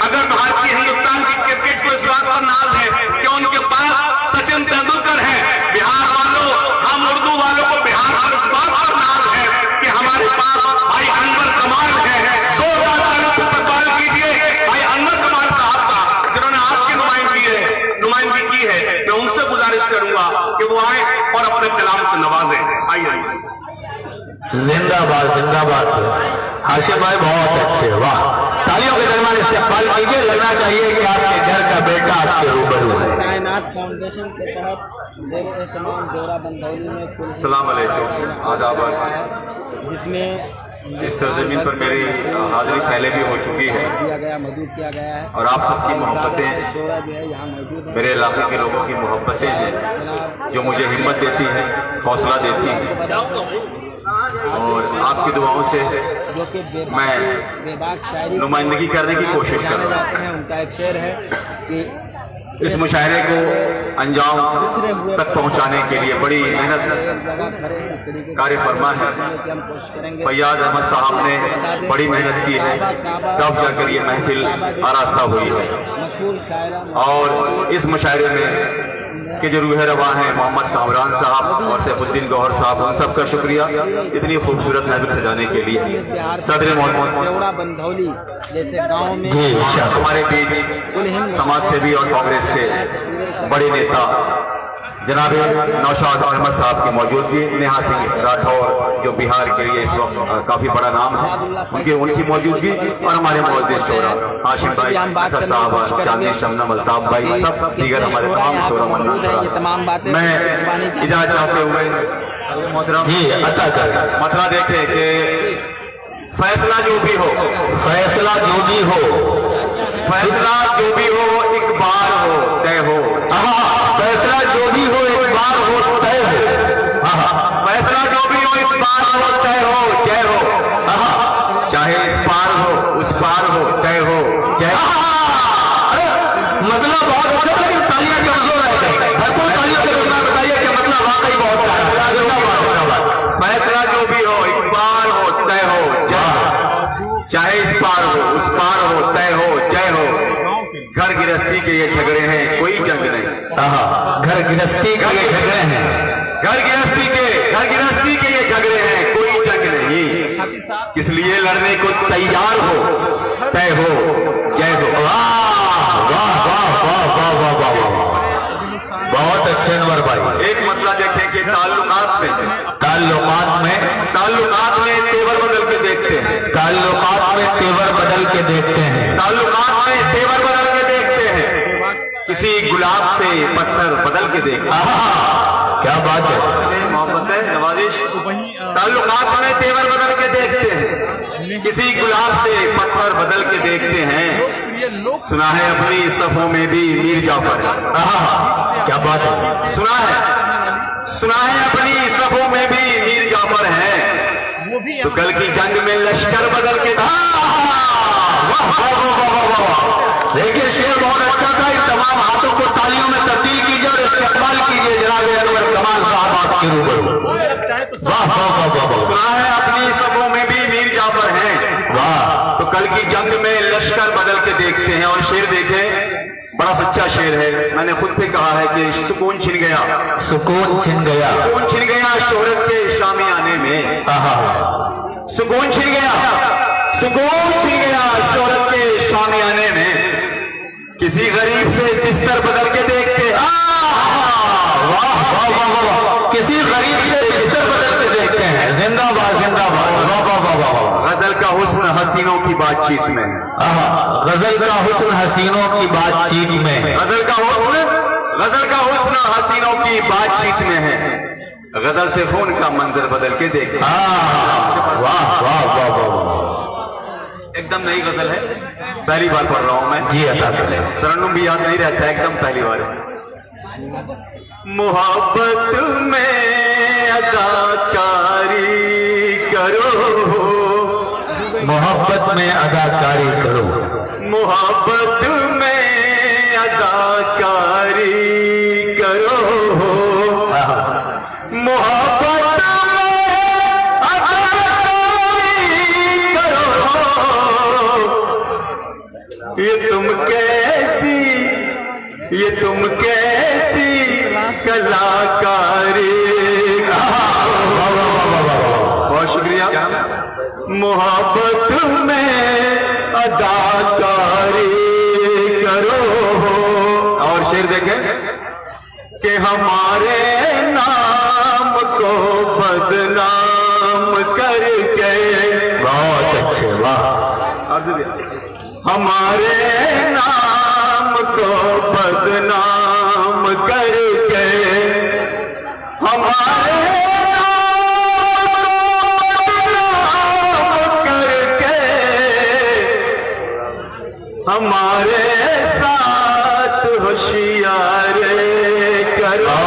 अगर भारतीय हिंदुस्तान की क्रिकेट को इस बात पर नाज है कि उनके पास सचिन तेंदुलकर है, बिहार वालों, हम उर्दू वालों को बिहार पर इस बात पर नाज है कि हमारे पास भाई अनवर कमाल है। जोरदार इस्तकबाल कीजिए भाई अनवर कमाल साहब का, जिन्होंने आपकी नुमाइंदगी की है। मैं उनसे गुजारिश करूंगा कि वो आए और अपने कलाम से नवाजें। आइए। जिंदाबाद जिंदाबाद। हाशिम भाई बहुत अच्छे, वाह। तालियों के दरमियान इस्तेमाल कीजिए, लगना चाहिए कि आपके घर का बेटा आपके रूबरू है। कायनात फाउंडेशन के तहत ज़ेर-ए-तमाम जोरा बंदौली में कुल अस्सलाम वालेकुम, आदाब। जिसमें इस सरजमीन पर मेरी हाजिरी पहले भी हो चुकी है दिया गया, मौजूद किया गया है, और आप सबकी मोहब्बतें, शोरा जो है यहाँ मौजूद है। मेरे इलाके के लोगों की मोहब्बतें हैं जो मुझे हिम्मत देती हैं, हौसला देती हैं, और आपकी दुआओं से जो कि मैं बेबाक शायरी नुमाइंदगी करने की कोशिश कर रहा जाते हैं। उनका एक शेर है कि हूँ। इस मुशायरे को अंजाम तक पहुंचाने के लिए बड़ी मेहनत कार्य फरमा है फैयाज अहमद साहब ने, बड़ी मेहनत की है, तब जाकर ये महफिल आरास्ता हुई है। मशहूर शायर और इस मुशायरे में के जो रूह रवा हैं मोहम्मद कामरान साहब और सैफुद्दीन गौहर साहब, उन सबका शुक्रिया इतनी खूबसूरत महफिल सजाने के लिए। सदर मोहम्मद देवड़ा बंधौली जैसे गाँव में जी हमारे बीच समाज सेवी और कांग्रेस के बड़े नेता जनाब नौशाद अहमद साहब की मौजूदगी, नेहा सिंह राठौर जो बिहार के लिए इस वक्त काफी बड़ा नाम है, उनकी मौजूदगी, और हमारे मौजूद शोरा हाशिम भाई, अख्तर साहब, चांदनी शबनम, अल्ताफ भाई, सब दीगर हमारे तमाम शोरा मौजूद। मैं इजाजत चाहते हुए मोहतरम जी अता कर मसला देखें कि फैसला जो भी हो, फैसला जो भी हो, फैसला जो भी हो, एक बार हो तय हो। फैसला जो भी हो एक बार हो तय हो। फैसला जो भी हो एक बार हो तय हो, जय हो। चाहे इस पार हो उस पार हो तय हो, जय हो। मतलब बहुत अच्छा, लेकिन तालियां कमजोर रह गई। भरपूर तालियों के दरमियान बताइए कि मतलब वाकई बहुत प्यारा। जिंदाबाद। फैसला जो भी हो एक बार हो तय हो, जय हो। चाहे इस पार हो उस पार हो तय हो, जय हो। घर गृहस्थी के ये झगड़े हैं, कोई जंग नहीं। घर गृहस्थी के ये झगड़े हैं, घर गृहस्थी के ये झगड़े हैं, कोई जंग नहीं। किस लिए लड़ने को तैयार हो तय हो, जय हो। वाह वाह वाह वाह वाह वाह वाह वाह, बहुत अच्छे अनवर भाई। एक मतलब देखें कि ताल्लुकात में तेवर बदल के देखते हैं, ताल्लुकात में तेवर बदल के देखते हैं, ताल्लुकात में तेवर बदल के देखते हैं, किसी गुलाब से पत्थर बदल के देखते हैं। क्या बात है, मोहब्बत है, नवाजिश। ताल्लुकात में तेवर बदल के देखते हैं, किसी गुलाब से पत्थर बदल के देखते हैं, सुना है अपनी सफों में भी मीर जाफर। क्या बात है। सुना है अपनी सफों में भी मीर जाफर है। तो कल की जंग में लश्कर बदल के देखिए शेर बहुत अच्छा था। इन तमाम हाथों को तालियों में तब्दील कीजिए और इस्तेमाल कीजिए जनाब अनवर कमाल साहब आपके रूबरू। वाह वाह वाह वाह। सुना है अपनी सफों में भी मीर जाफर हैं। वाह। तो कल की जंग में लश्कर बदल के देखते हैं। और शेर देखें, बड़ा सच्चा शेर है। मैंने खुद पे कहा है कि सुकून छिन गया, सुकून छिन गया, सुकून छिन गया शोहरत के शामियाने में। सुकून छिन गया, सुकून छिन गया शोहरत के शामियाने में। किसी गरीब से बिस्तर बदल के देखते, वाह वाह वाह, किसी गरीब से बिस्तर बदल के देखते हैं। जिंदाबाद जिंदाबाद, वाह वाह वाह वाह। गजल का हुस्न हसीनों की बातचीत में, गजल का हुस्न हसीनों की बातचीत में, गजल का हुस्न हसीनों की बातचीत में है। गजल से खून का मंजर बदल के देखते हैं। वाह वाह वाह वाह। एकदम नई गजल है, पहली बार पढ़ रहा हूं मैं। जी अता करें। तरन्नुम भी याद नहीं रहता है, एकदम पहली बार। मोहब्बत में अदाकारी करो, मोहब्बत में अदाकारी करो, मोहब्बत में अदाकारी करो, मोहब्बत में अदाकारी करो। ये तुम कैसी कलाकारी। बहुत शुक्रिया। मोहब्बत में अदाकारी करो। और शेर देखें कि हमारे नाम को बदनाम करके। बहुत अच्छे, वाह। हमारे नाम को बदनाम करके, हमारे नाम को बदनाम करके, हमारे साथ होशियारी करो।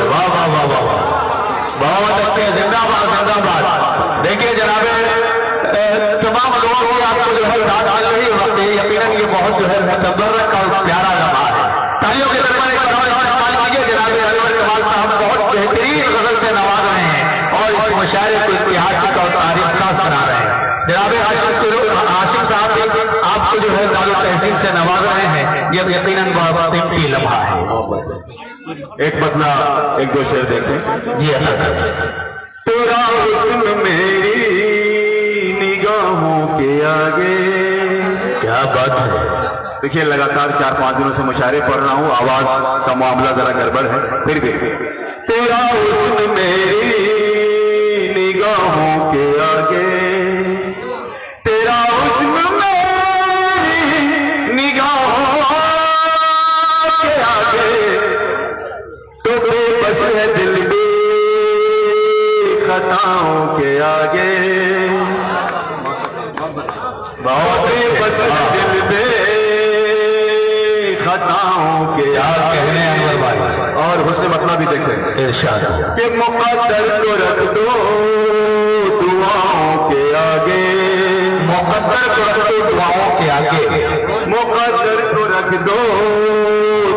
वाह वाह वाह वाह, बहुत अच्छे। जिंदाबाद जिंदाबाद। देखिए जनाबे, तमाम लोगों की आपको जो है दाद मिल रही होती है। यकीनन ये बहुत जो है मुतबर्रक और प्यारा लम्हा है। तालियों के दरबार एक बार इस्तेमाल कीजिए। जनाब अनवर कमाल साहब बहुत बेहतरीन गजल से नवाज रहे हैं और इस मुशायरे को ऐतिहासिक और तारीख साज बना रहे हैं। जनाब हाशिम साहब भी आपको जो है दारुल तहसीन से नवाज रहे हैं। ये यकीनन बहुत कीमती लम्हा है। एक बदला, एक दो शेर देखें। जी अता। तेरा हुस्न मेरी निगाहों के आगे। क्या बात है। देखिए लगातार 4-5 दिनों से मुशायरे पढ़ रहा हूं, आवाज का मामला जरा गड़बड़ है। फिर भी तेरा हुस्न मेरी निगाहों के आगे, तेरा हुस्न मेरी निगाहों के आगे, तो बेबस है दिल भी खताओं के आगे। बहुत बेबस है दिल भी खताओं के आगे। कहने अनवर भाई। और हुस्न मतलब भी देखें इरशाद कि मुक़द्दर को रख दो दुआओं के आगे, मुक़द्दर को रख दो दुआओं के आगे, मुक़द्दर को रख दो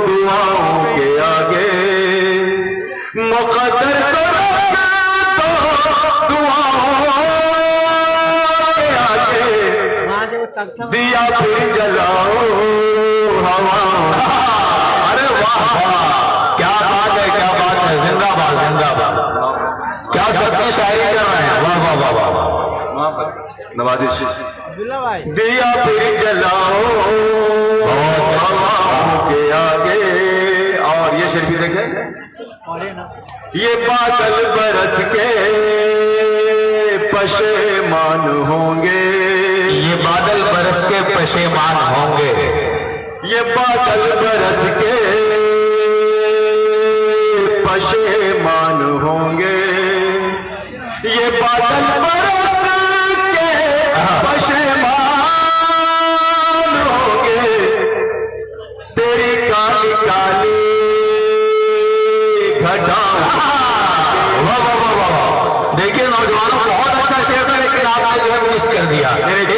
दुआओं के आगे, मुक़द्दर को रख दो दुआओं के आगे। दिया फिर जलाओ हवा। अरे वाह वाह, क्या बात है, क्या बात है। जिंदाबाद जिंदाबाद। क्या सच्ची शायरी कर रहे हैं। वाह वाह वाह वाह। नवाजिश। दिया फिर जलाओ हवाओं के आगे। और ये शेर भी देखें। ये बादल बरस के पशेमान होंगे, ये बादल बरस के पशेमान होंगे, ये बादल बरस के पशेमान होंगे, ये बादल बरस के पशेमान होंगे।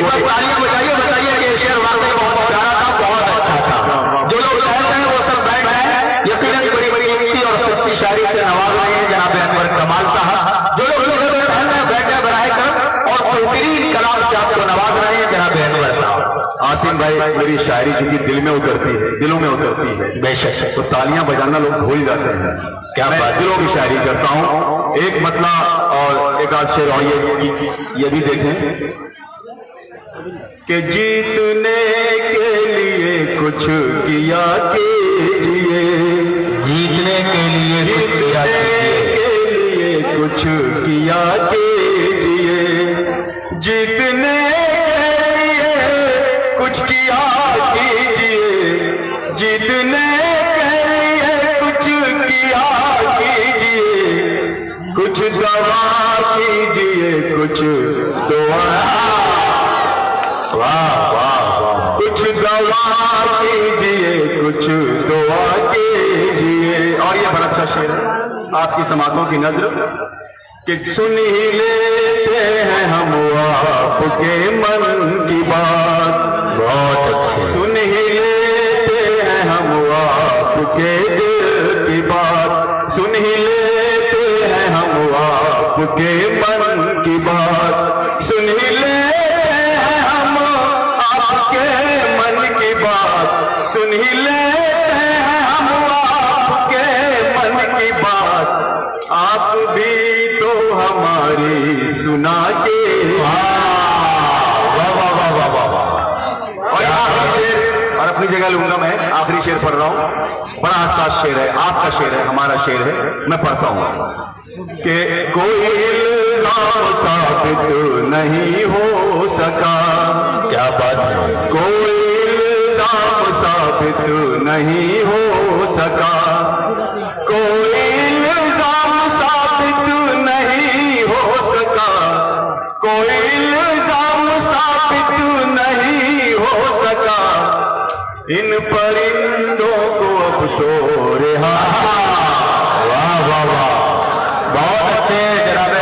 एक बार तालियां बजाइए, बताइए कि शेर वाकई बहुत प्यारा था, बहुत अच्छा था। जो लोग कहते हैं वो सब बैठ गए, यकीनन बड़ी बड़ी युक्ति और सच्ची शायरी से नवाज रहे हैं जनाब अनवर कमाल साहब। जो लोग बैठ जाए बनाए कर और बेहतरीन कलाम से आपको नवाज रहे हैं जनाब अनवर साहब। आसिम भाई, मेरी शायरी चूंकि दिल में उतरती है, दिलों में उतरती है, बेशक, तो तालियां बजाना लोग भूल जाते हैं। क्या मैं बात, दिलों की शायरी करता हूँ। एक मतला और एक आध शेर और ये भी देखें कि जीतने के लिए कुछ किया कीजिए, जीतने के लिए कुछ किया के लिए कुछ किया कीजिए, जीतने के लिए कुछ किया कीजिए, जीतने के लिए कुछ किया कीजिए, कुछ दवा कीजिए, कुछ दुआ, वाह वाह वाह, कुछ दवा कीजिए, कुछ दुआ कीजिए। और ये बड़ा अच्छा शेर है, आपकी समातों की नजर कि सुन ही लेते हैं हम आपके मन की बात, बहुत अच्छे, सुन ही लेते हैं हम आपके दिल की बात, सुन ही लेते हैं हम आपके मन की बात, सुन ही लेते हैं हम आपके मन की बात, सुन ही लेते हैं हम आपके मन की बात, आप भी तो हमारी सुना के। और आखिरी शेर, और अपनी जगह लूंगा मैं, आखिरी शेर पढ़ रहा हूं, बड़ा हसास शेर है, आपका शेर है, हमारा शेर है, मैं पढ़ता हूं कि कोई इल्जाम साबित नहीं हो सका, क्या बात है, कोई इल्जाम साबित नहीं हो सका, कोई इल्जाम साबित नहीं हो सका, कोई इल्जाम साबित नहीं हो सका, इन परिंदों को अब तो रिहा। वाह वाह वाह, बहुत अच्छे जनाब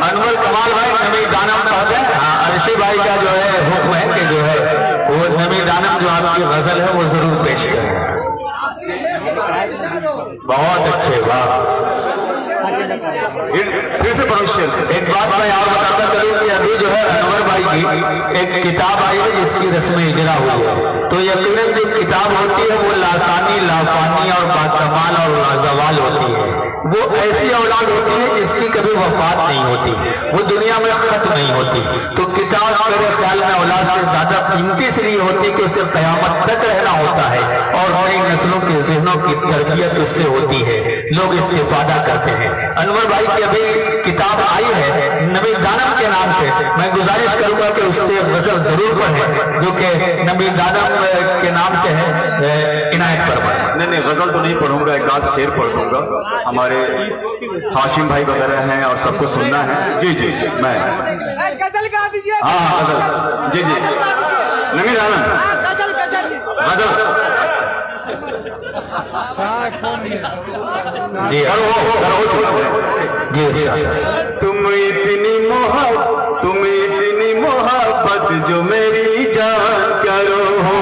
अनवर कमाल भाई। नमी दानम कहते हैं, अर्शी भाई का जो है हुक्म है कि जो है वो नमी दानम जो आपकी गजल है वो जरूर पेश करें। बहुत अच्छे, वाह। फिर से पढ़ो शेर। एक बात मैं और बताता चलूं कि अभी जो है अनवर भाई की एक किताब आई है जिसकी रस्म इजरा हुई है, तो यकीनन जो किताब होती है वो लासानी, लाफानी और बाकमाल और लाजवाल होती है। वो ऐसी औलाद होती है जिसकी कभी वफात नहीं होती, वो दुनिया में खत्म नहीं होती। तो किताब मेरे ख्याल में औलाद से ज्यादा कीमती इसलिए होती है कि उसे कयामत तक रहना होता है और नई नस्लों के जहनों की तरबियत उससे होती है, लोग इस्तेफादा करते हैं। अनवर भाई की अभी किताब आई है नबी दानम के नाम से, मैं गुजारिश करूंगा कि उससे गजल जरूर पढ़ें जो कि नबी दानम के नाम से है, इनायत फरमाएं। नहीं, गजल तो नहीं पढ़ूंगा, एक आध शेर पढ़ दूंगा। हमारे हाशिम भाई वगैरह हैं और सबको सुनना है। जी जी जी, मैं गजल गा दीजिए। हाँ गजल, जी जी, नमी दानम गजल गजल गजल जी जी, तुम इतनी मोहब्बत जो मेरी जान करो हो,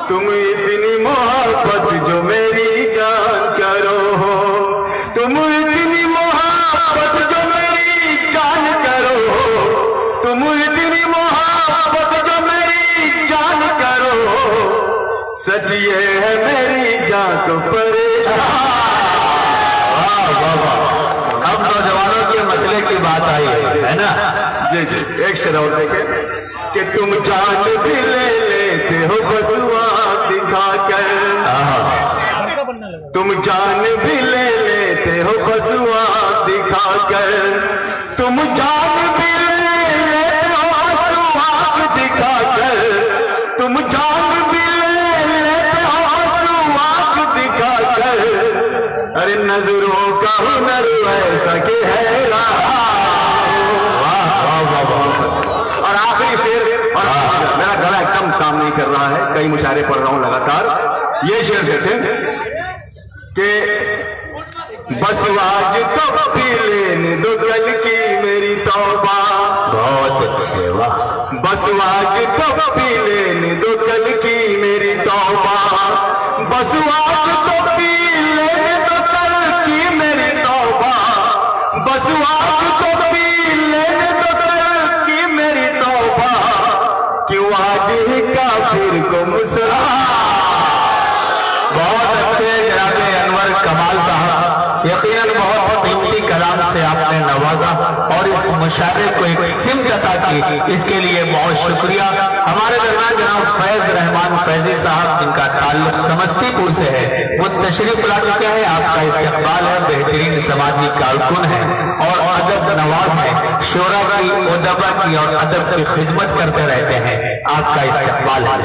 तुम इतनी मोहब्बत जो मेरी जान करो हो, तुम इतनी मोहब्बत जो मेरी जान करो हो, तुम इतनी मोहब्बत जो मेरी जान करो हो, सच ये है मेरी जान को परेशान। अब नौजवानों के मसले की बात आई है ना। जी जी, एक शेर और देखें कि तुम जान भी ले लेते हो बसुआ दिखा कर, तुम जान भी ले लेते हो बसुआ दिखा कर, तुम जान भी ले लेते हो बसुआ दिखा कर, तुम जान भी ले लेते हो बसुआ दिखा कर, अरे नजरों का हुनर ऐसा कि है। और आखिरी शेर, और मेरा गला एकदम काम नहीं कर रहा है, कई मुशायरे पढ़ रहा हूं लगातार। ये शेर देखें कि बस आज तो पी लेने दो कल की मेरी तौबा, बस आज तो पी लेने दो कल की मेरी तौबा, बस आज तो पी लेने दो कल की मेरी तौबा, बस आज तो पी लेने दो कल की मेरी तौबा, क्यों आज ही काफिर को मुसला। बहुत अच्छे जनाब अनवर कमाल साहब, यकीनन बहुत कीमती कलाम से आपने नवाजा और इस मुशायरे को एक सिमत अता की, इसके लिए बहुत शुक्रिया। हमारे दरमियान जनाब फैज रहमान फैजी साहब, जिनका ताल्लुक समस्तीपुर से है, वो तशरीफ ला चुके हैं। आपका इस्तकबाल है, बेहतरीन समाजी कारकुन है और अदब नवाज है, शोरा की, उदबा की और अदब की खिदमत करते रहते हैं। आपका इस्तकबाल है।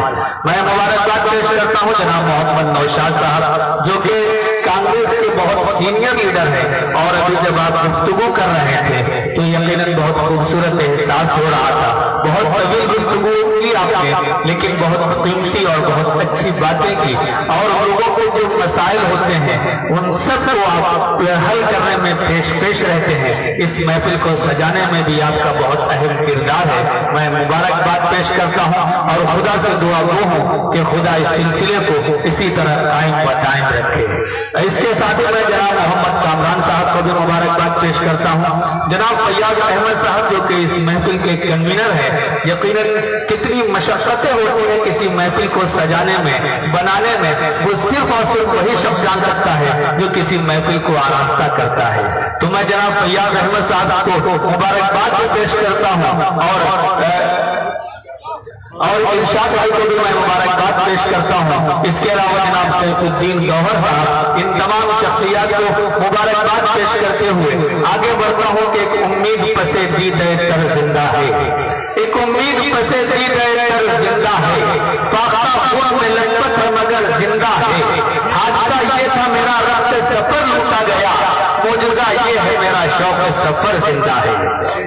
मैं मुबारकबाद पेश करता हूँ जनाब मोहम्मद नौशाद साहब, जो कि कांग्रेस के बहुत सीनियर लीडर है और अभी जब आप गुफ्तगू कर रहे थे तो यकीनन बहुत खूबसूरत एहसास हो रहा था। बहुत तवील गुफ्तगू की आपने, लेकिन बहुत कीमती और बहुत अच्छी बातें की और लोगों को जो मसाइल होते हैं उन सब को आप हल करने में पेश रहते हैं। इस महफिल को सजाने में भी आपका बहुत अहम किरदार है। मैं मुबारकबाद पेश करता हूँ और खुदा से दुआ गो हूँ कि खुदा इस सिलसिले को इसी तरह कायम व दायम रखे। इसके साथ ही मैं जनाब मोहम्मद कामरान साहब को भी मुबारकबाद पेश करता हूँ। जनाब फैयाज अहमद साहब, जो कि इस महफिल के कन्वीनर है, यकीनन कितनी मशक्कतें होती हैं किसी महफिल को सजाने में, बनाने में, वो सिर्फ और सिर्फ वही शख्स जान सकता है जो किसी महफिल को आरास्ता करता है। तो मैं जनाब फैयाज अहमद साहब को मुबारकबाद भी पेश करता हूँ और इरशाद भाई को भी मैं मुबारकबाद पेश करता हूँ। इसके अलावा जनाब सैफुद्दीन गौहर साहब, इन तमाम शख्सियात को मुबारकबाद पेश करते हुए आगे बढ़ता हूँ कि एक उम्मीद पसे दीदे तर जिंदा है, एक उम्मीद पसे दीदे तर जिंदा है, फाख्ता खून में लटपट है मगर जिंदा है। हादसा ये था मेरा रफ्त सफर लूटा गया, मौजूदा ये है मेरा शौक सफर जिंदा है।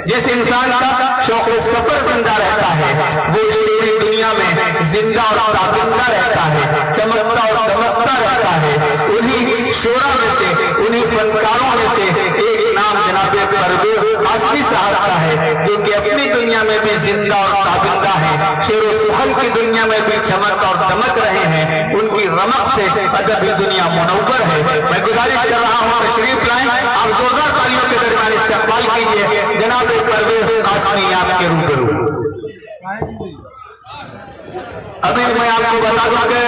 जिस इंसान का शौक सफर जिंदा रहता है वो पूरी दुनिया में जिंदा और ताबिंदा रहता है, चमकता और दमकता रहता है। उन्हीं शोरा में से, उन्हीं फनकारों में से एक नाम जनाब परवेज हाशमी साहब का है, जो कि अपनी दुनिया में भी जिंदा और ताबिंदा है, शेर सुखन की दुनिया में भी चमक और दमक रहे हैं। उनकी रमक से अदबी दुनिया मुनव्वर है। मैं गुजारिश कर रहा हूँ तशरीफ लाएं, आप जोरदार तालियों के दरमियान इस्तकबाल कीजिए जनाब परवेज हाशमी आपके रूबरू। अभी मैं आपको बता दूं कि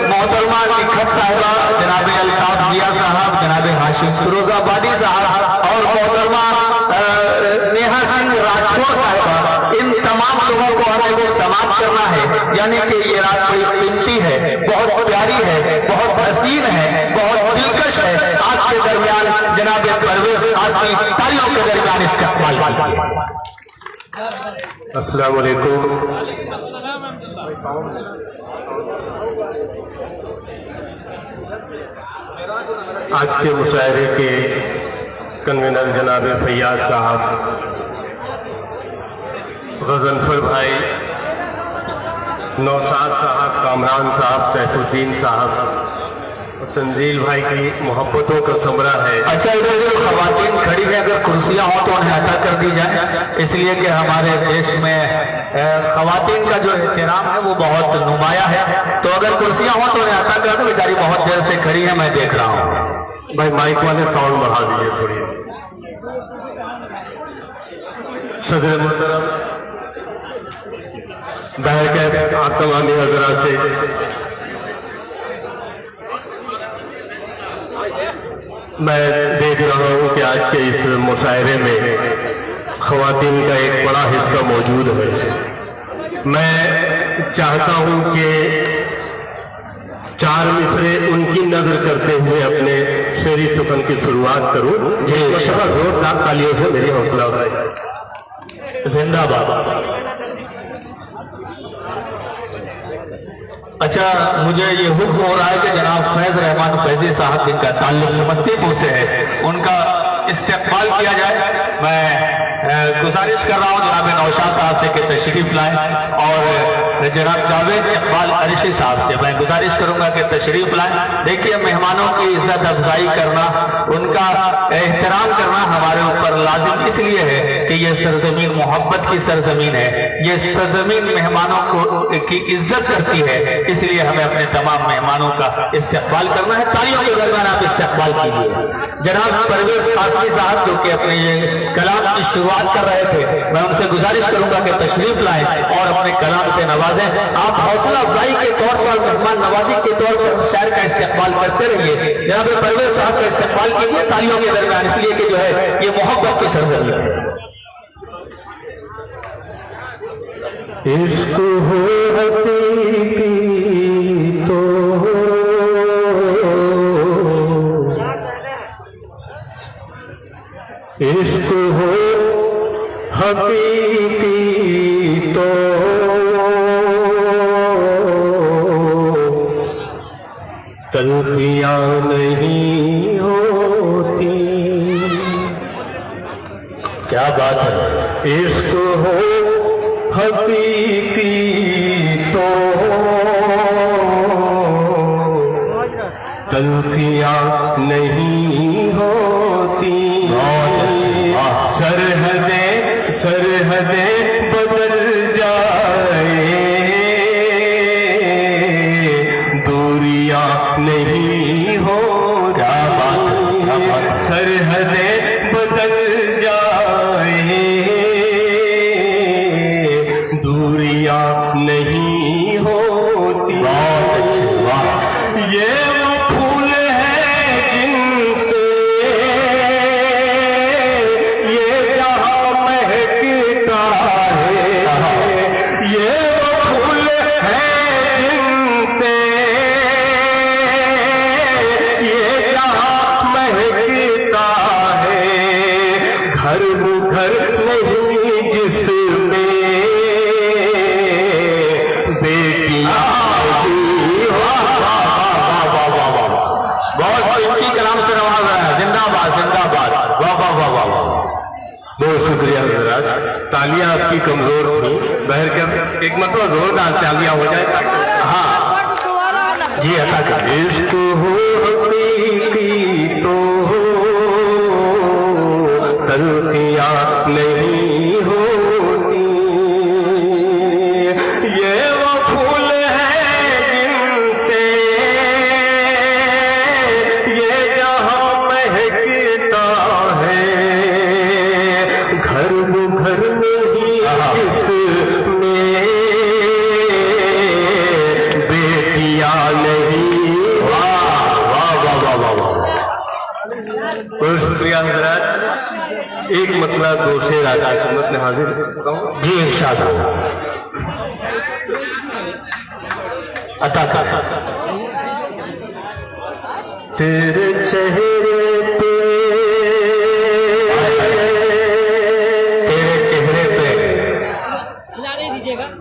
मोहतरमा निखत साहिबा, जनाब अल्ताफ जिया साहब, जनाब हाशिम फिरोजाबादी साहब और मोहतरमा नेहा सिंह राठौर साहिबा, इन तमाम लोगों को हमें भी समाप्त करना है। यानी कि ये रात बड़ी कीमती है, बहुत प्यारी है, बहुत हसीन है, बहुत दिलकश है। आपके दरमियान जनाब परवेज हाशमी तालियों के दरमियान इस्तकबाल कीजिए। अस्सलाम वालेकुम। आज के मुशायरे के कन्वीनर जनाब फैयाज साहब, गजनफर भाई, नौशाद साहब, कामरान साहब, सैफुद्दीन साहब, तंजील भाई की मोहब्बतों का समरा है। अच्छा, इधर जो खवातीन खड़ी है, अगर कुर्सियां हो तो उन्हें अता कर दी जाए, इसलिए कि हमारे देश में खवातीन का जो एहतराम है वो बहुत नुमाया है। तो अगर कुर्सियां हो तो उन्हें अता कर दो, बेचारी बहुत देर से खड़ी है, मैं देख रहा हूँ। भाई माइक वाले साउंड बढ़ा दीजिए थोड़ी। सदर मोहतरम बहरकैफ आतमानी हजरात से मैं देख रहा हूँ कि आज के इस मुशायरे में ख़वातीन का एक बड़ा हिस्सा मौजूद है। मैं चाहता हूँ कि 4 मिसरे उनकी नजर करते हुए अपने शेरी सुखन की शुरुआत करूँ। ये जोरदार तालियों से मेरी हौसला अफजाई। जिंदाबाद। अच्छा, मुझे ये हुक्म हो रहा है कि जनाब फैज रहमान फैजी साहब, जिनका ताल्लुक समस्तीपुर से है, उनका इस्तेकबाल किया जाए। मैं गुजारिश कर रहा हूँ जनाब नौशाद साहब से कि तशरीफ लाएं और जनाब जावेद इकबाल अरशी साहब से मैं गुजारिश करूंगा कि तशरीफ लाएं। देखिए, मेहमानों की इज्जत अफजाई करना, उनका एहतराम करना हमारे ऊपर लाजिम इसलिए है कि ये सरजमीन मोहब्बत की सरजमीन है। ये सरजमीन मेहमानों को की इज्जत करती है, इसलिए हमें अपने तमाम मेहमानों का इस्तेकबाल करना है। तालियों के दरमियान आप इस्तेकबाल कीजिए। जनाब परवेज कासमी साहब जो कि अपने ये कलाम की शुरुआत कर रहे थे, मैं उनसे गुजारिश करूंगा कि तशरीफ लाएं और अपने कलाम से नवाजें। आप हौसला अफजाई के तौर पर, मेहमान नवाजी के तौर पर शायर का इस्तेकबाल करते रहिए। जनाब परवेज साहब का इस्तेकबाल कीजिए तालियों के दरमियान, इसलिए कि जो है ये मोहब्बत की सरजमीन है। इश्क हो हकीकी तो इश्क हो हकीकी तो तल्खियां नहीं होती। क्या बात है। इश्क हो हकीकी तो तल्खियां नहीं होती। सरहदें बदल जाए, दूरियां नहीं होती। सरहदें बदल जाए, दूरियां नहीं होती। ये वो फूल है जिनसे ये जहां महकता है। ये वो फूल है जिनसे ये जहां महकता है। घर वो घर नहीं जिसमें बेटियां बहुत कीमती कलाम से नवाज रहा है। जिंदाबाद जिंदाबाद, वाह वाह वाह वाह। बहुत शुक्रिया हजरात। तालियां आपकी कमजोर थी, बहरकर एक मतलब जोरदार तालियां हो जाए। हाँ जी, अता कर। इश्क हो हकीकी तो तल्खियां नहीं होती। ये वो फूल है जिनसे ये जहां महकता है। घर वो घर नहीं जिसमें बेटियां नहीं। वाह वाह वाह वाह वाह वाह। बहुत शुक्रिया हजरात। एक मतलब दो शेर आजा खिदमत में हाजिर जी इंशाअल्लाह अता कर। तेरे चेहरे पे तेरे चेहरे पे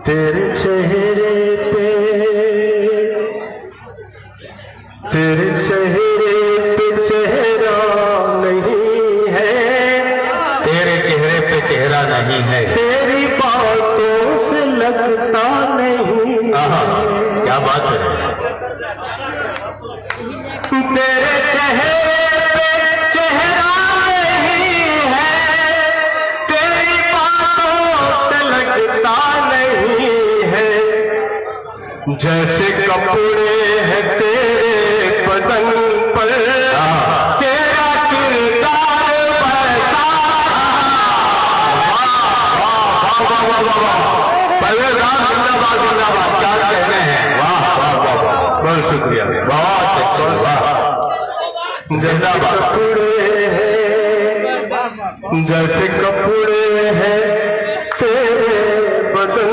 तेरे चेहरे पे तेरे चेहरे पे चेहरा नहीं है। तेरे चेहरे पे चेहरा नहीं है। तेरी बातों से लगता नहीं। क्या बात है। तेरे चेहरे पे चेहरा नहीं है। तेरी बातों से लगता नहीं है। जैसे कपड़े हैं तेरे बदन पर, तेरा किरदार वैसा। परवेज राज जिंदाबाद जिंदाबाद, क्या कहने हैं। वाह वाह वाह वाह, बहुत शुक्रिया। बहुत अच्छा, वाह जिंदाबाद। कपड़े हैं जैसे कपड़े हैं तेरे बदन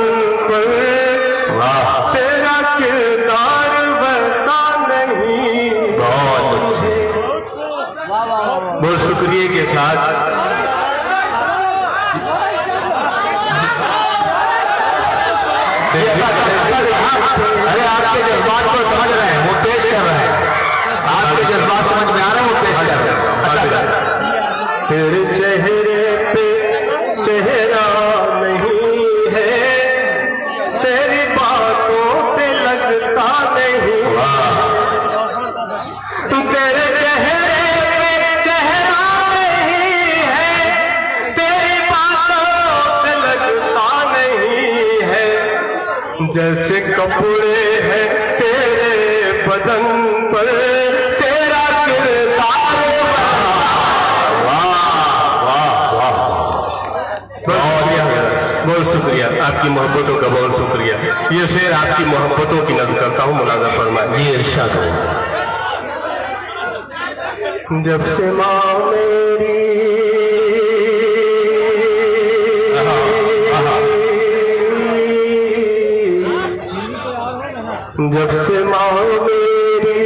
पर, वाह तेरा किरदार वैसा नहीं। बहुत अच्छे। बहुत शुक्रिया के साथ अरे आपके जज्बात को समझ रहे हैं, वो पेश कर रहे हैं। आपके जज्बात समझ में आ रहे हैं, वो पेश कर रहे हैं। तेरे चेहरे पे चेहरा नहीं है। तेरी बात जैसे कपड़े हैं तेरे बदन पर तेरा किरदार। बहुत शुक्रिया, आपकी मोहब्बतों का बहुत शुक्रिया। ये शेर आपकी मोहब्बतों की नज़र करता हूँ, मुलाजा फरमाए। जी इरशाद हो। जब से माँ मेरी जब से माँ मेरी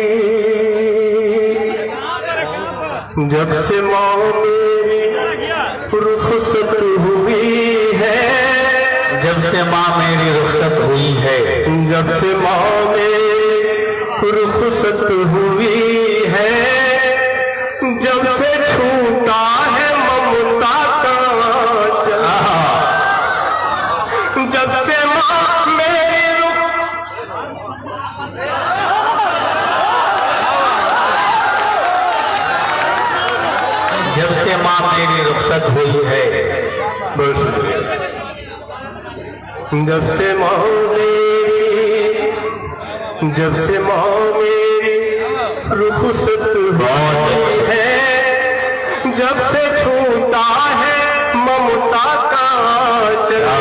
जब से माँ मेरी रुखसत हुई है, जब से माँ मेरी रुखसत हुई है, जब से माँ मेरी रुखसत हुई है, जब से छूटा है ममता का चला, जब से माँ मेरी जब से माँ मेरी रुखसत हुई है। बहुत शुक्रिया। जब से माँ मेरी जब से माँ मेरी रुखसत हुई है, जब से छूटा है ममता का चला,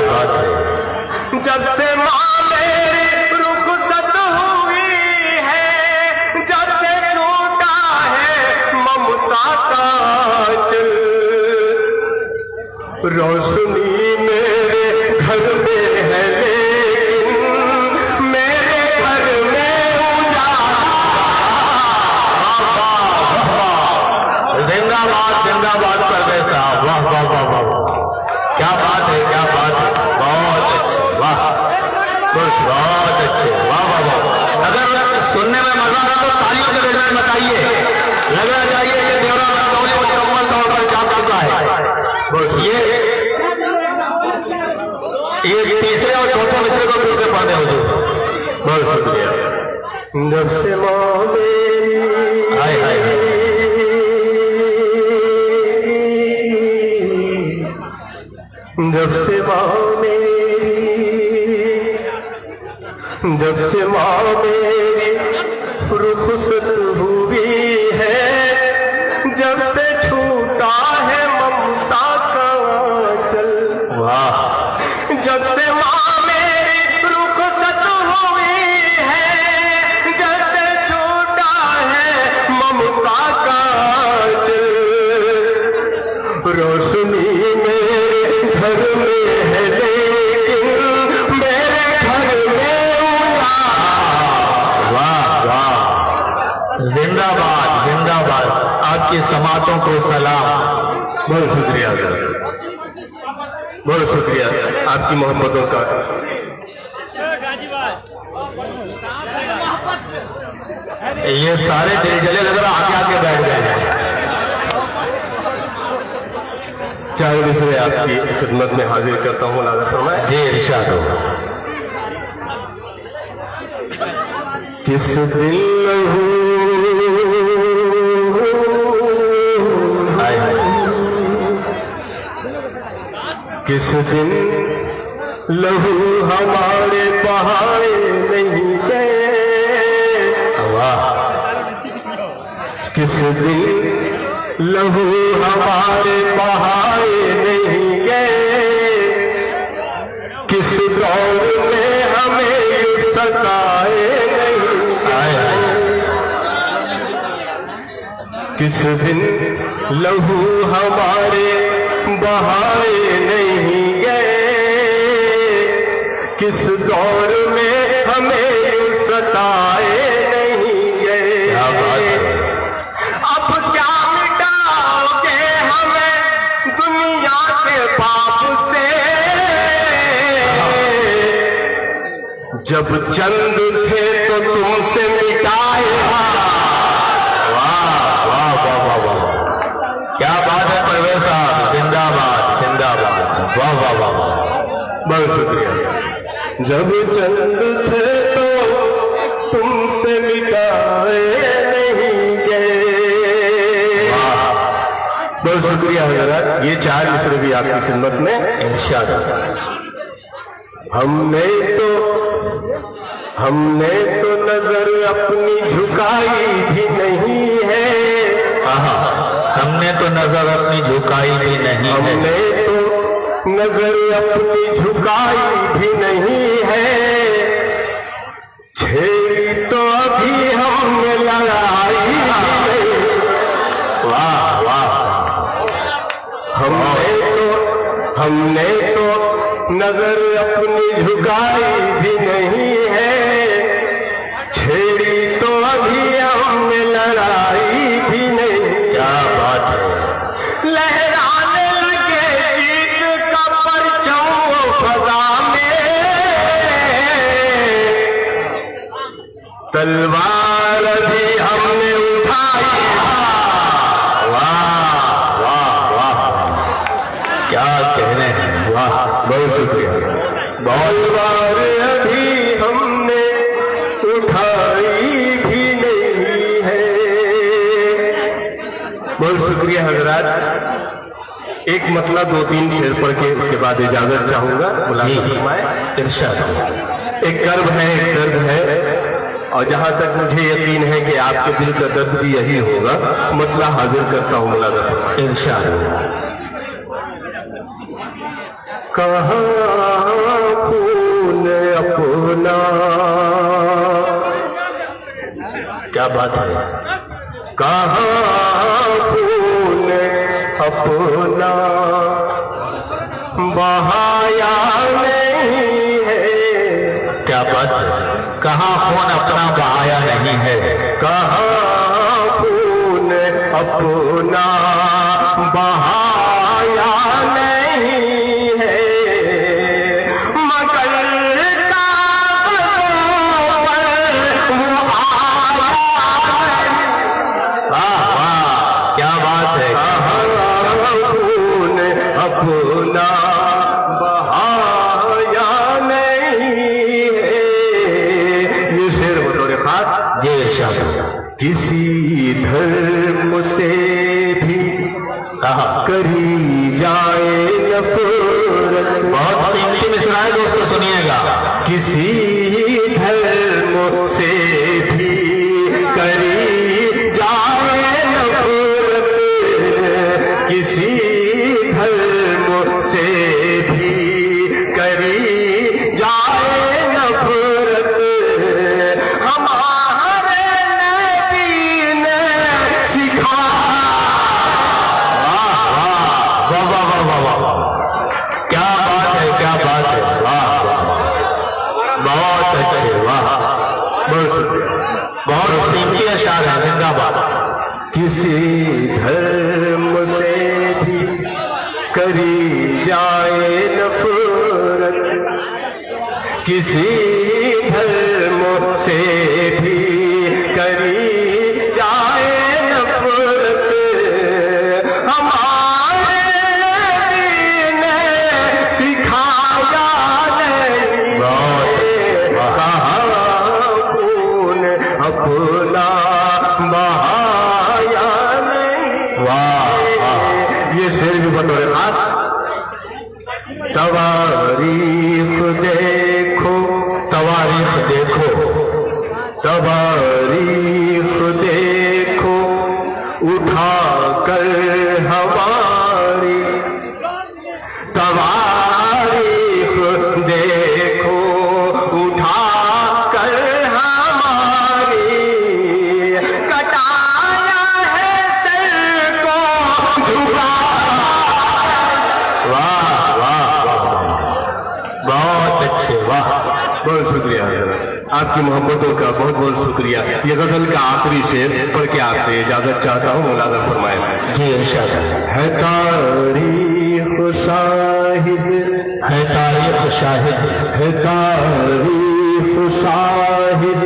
जब से माँ मेरी रुखसत हुई है, जब से छूटा है ममता का चल, रोशनी मेरे घर में है लेकिन मेरे घर में जिंदाबाद जिंदाबाद परवेज साहब, वाह वाह वाह वाह, क्या बात है, क्या बात है, बहुत अच्छे, वाह बहुत अच्छे, वाह वाह वाह। अगर सुनने में मजा आ रहा तो तालियों के जरिए बताइए, लगना चाहिए कि देवरा रंगौली मुकम्मल तौर पर जा चुका है। ये तीसरे और चौथे मिसरे को फिर से पढ़ने हुजूर। बहुत शुक्रिया। जब से माँ मेरी हाय हाय हाय, जब से माँ मेरी जब से माँ मेरी रुखसत हुई है, जब से छूटा है ममता का चल, वाह, जब से माँ मेरी रुखसत हुई है, जब से छूटा है ममता का चल, रोशनी मेरे घर में है लेकिन मेरे घर में वाह वाह, जिंदाबाद जिंदाबाद, आपकी समातों को सलाम। बहुत शुक्रिया, बहुत शुक्रिया आपकी मोहब्बतों का। ये सारे दिल जले लग रहा आगे आगे बैठ गए हैं। चार मिसरे आपकी खिदमत में हाजिर करता हूँ, मुलाजा फरमाए। जी इरशाद हो। किस दिन लहू हाय हाय, किस दिन लहू हमारे बहाए नहीं गए, वाह, किस दिन लहू हमारे बहाए नहीं गए, किस दौर में हमें सताए नहीं, हाय हाय, किस दिन लहू हमारे बहाए नहीं गए, किस दौर में हमें सताए नहीं गए। क्या बात है, अब क्या मिटाओगे हमें दुनिया के पाप से, जब चंद थे तो तुमसे मिटाए। वाह वाह वाह वाह वाह, क्या बात है परवेज साहब, जिंदाबाद जिंदाबाद, वाह वाह वाह वाह। बहुत शुक्रिया। जब चंद थे तो तुमसे मिटाए नहीं गए। बहुत शुक्रिया हज़रात, ये चार मिसरे भी आपकी खिदमत में। इरशाद। हमने तो हमने तो नजर अपनी झुकाई भी नहीं है, हमने तो नजर अपनी झुकाई भी नहीं है, हमने तो नजर अपनी झुकाई भी नहीं है, छेड़ी तो अभी हमने लड़ाई भी नहीं। वाह वाह, हमने तो नजर अपनी झुकाई भी नहीं है, छेड़ी तो अभी हमने लड़ाई भी नहीं। क्या बात है, लहराने लगे जीत का परचम वो फजा में, तलवार अभी हमने उठाई। वाह वाह वाह, क्या कहने हैं, वाह, बहुत शुक्रिया। बहुत बार अभी हमने उठाई भी नहीं है। बहुत शुक्रिया हजरात। एक मतला 2-3 शेर पढ़ के उसके बाद इजाजत चाहूंगा। मुलाकात फरमाए। इरशाद। एक कर्ब है, एक दर्द है, और जहां तक मुझे यकीन है कि आपके दिल का दर्द भी यही होगा, मतला हाजिर करता हूं। मुलाकात फरमाए। इरशाद। कहाँ खून अपना, क्या बात है, कहाँ खून अपना बहाया नहीं है, क्या बात है, कहाँ खून अपना बहाया नहीं है, कहाँ खून अपना बहाया नहीं है, मगर वाह वाह, क्या बात है, खून अपना बहाया नहीं है। ये शेर बतौर खास जी इरशाद। किसी धर्म से भी करी जाए नफरत, बहुत कीमती मिसरा है दोस्तों, सुनिएगा। किसी धर्म से भी करी जाए नफरत, किसी धर्म से भी करी जाए नफरत, हमारे नबी ने सिखाया। वाह वाह वाह वाह वाह, क्या बात है, क्या बात है, वाह वाह, बहुत अच्छे, वाह, बहुत शुक्रिया। बहुत कीमती अशार है, जिंदाबाद। किसी धर्म से भी करी जाए नफरत, किसी धर्म से भी करी जाए नफरत, हमारे नबी ने सिखाया नहीं। कहाँ खून अपना बहाया नहीं। वाह, ये शेर भी बतौर खास, तवारीख देखो, तवारीख देखो, तवारीख देखो उठा कर हमारी, तवारीख देखो उठा कर हमारी, कटाया है सर को झुका। वाह वाह वाह, बहुत अच्छे, वाह, बहुत शुक्रिया आपकी मोहब्बतों का, बहुत बहुत शुक्रिया। ये गजल का आखिरी शेर पढ़ के आपसे इजाजत चाहता हूँ। मुलाज़म फरमाए। जी इरशाद। है तारीख शाहिद, है तारीख शाहिद, है तारीख शाहिद,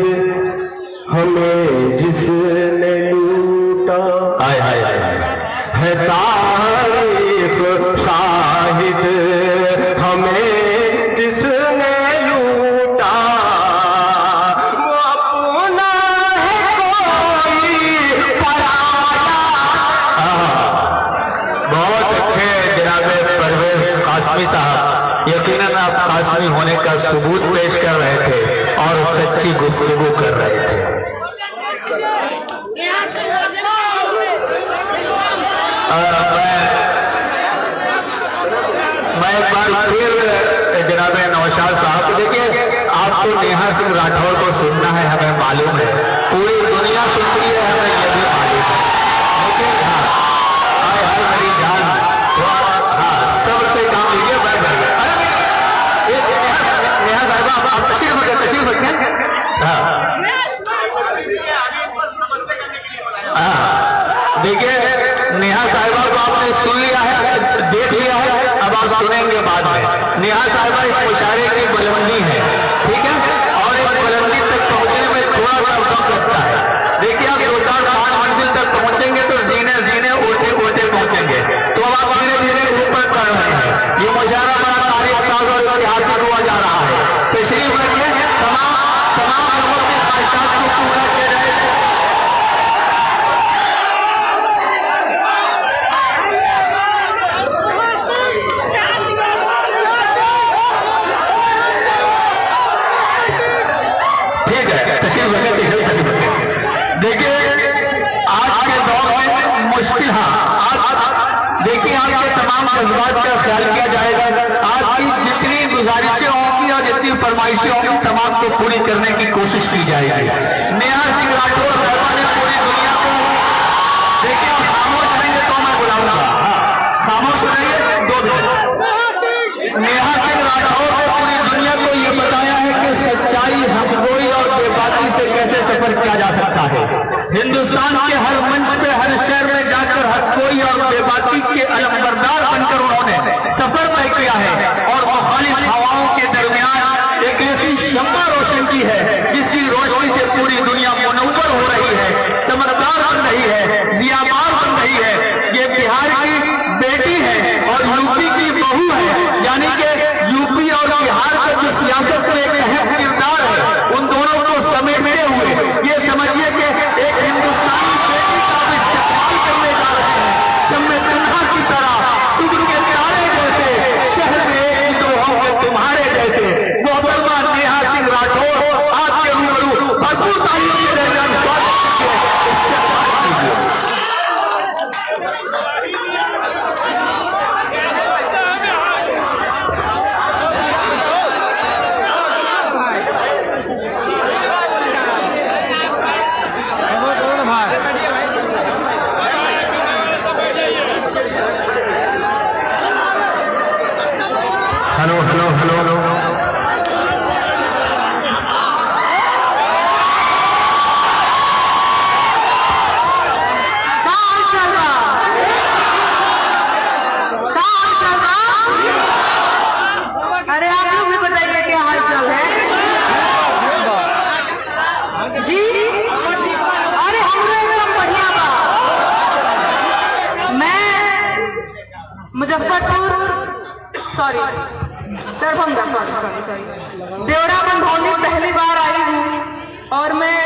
हमें जिसने लूटा। हाय हाय हाय, है तारीख शाहिद, हमें जिसने लूटा, वो अपना है कोई पराया। बहुत अच्छे जनाब परवेज कासमी साहब, यकीनन आप कासमी होने का सबूत पेश कर रहे थे और सच्ची गुफ्तगू कर रहे थे। मैं एक बार फिर जनाब नौशाद साहब, देखिए आपको नेहा सिंह राठौर को सुनना है, हमें मालूम है, पूरी दुनिया सुनती है, हमें यह भी मालूम है, लेकिन हाँ हाय मेरी जान, हाँ सबसे काम लीजिए, बैठ जाइए। नेहा साहिबा आप तशरीफ रखें। हाँ देखिए नेहा साहिबा को आपने सुन लिया है, देख लिया है, अब आप सुनेंगे बाद में। नेहा साहिबा इस मुशायरे की बुलंदी है, ठीक है, और इस बुलंदी तक पहुंचने में थोड़ा सा वक्त लगता है। देखिए आप 2, 4, 5 मंजिल तक पहुंचेंगे तो जीने ओटे पहुंचेंगे, तो अब आप धीरे धीरे ऊपर चढ़ रहे हैं। ये मुशायरा बड़ा तारीख साज और ऐतिहासिक हुआ जा रहा है। तशरीफ रखिए, तमाम लोगों की ख्वाहिशात को पूरा किया जाए। देखिए आज के दौर में मुश्किल, आज देखिए आपके तमाम जज्बात का ख्याल किया जाएगा। आज की जितनी गुजारिशें होंगी और जितनी फरमाइशें होंगी तमाम को पूरी करने की कोशिश की जाएगी। नेहा सिंह राठौर साहबा ने पूरी दुनिया को, देखिए आप खामोश रहेंगे तो मैं बुलाऊंगा, खामोश रहेंगे 2 मिनट। नेहा सिंह राठौर ने पूरी दुनिया को ये बताया है कि सच्चाई, हमगोई और बेबाकी से कैसे सफर किया जा सकता है। हिंदुस्तान के हर मंच पे, हर शहर में जाकर हर कोई और बेबाकी के अलमबरदार बनकर उन्होंने सफर तय किया है और मुखालिफ हवाओं के दरमियान एक ऐसी शम्मा रोशन की है जिसकी रोशनी से पूरी दुनिया मुनव्वर हो रही है, चमकदार बन रही है, जियाबार बन रही है। ये बिहार की बेटी है और यूपी की बहू है, यानी कि यूपी और बिहार का जो सियासत में एक अहम किरदार है, उन दोनों को समेटते हुए ये समझिए कि एक हिंदुस्तानी बेटी का भी इस्तेमाल करने जा रहे हैं। शम्मे तन्हा की तरह सुबह के तारे जैसे, शहर में एक दो होंगे तुम्हारे जैसे। मोहतरमा नेहा सिंह राठौर आपके रूबरू भरपूर तालियों के दरमियान स्वागत कीजिए, इस्तेमाल कीजिए। हेलो हेलो हेलो हेलो अरे आप लोग भी बताइए क्या हाल चाल है जी? अरे हमरे एकदम बढ़िया बा। मैं मुजफ्फरपुर, सॉरी दरभंगा, सॉरी देवरा बंधौली पहली बार आई हूँ और मैं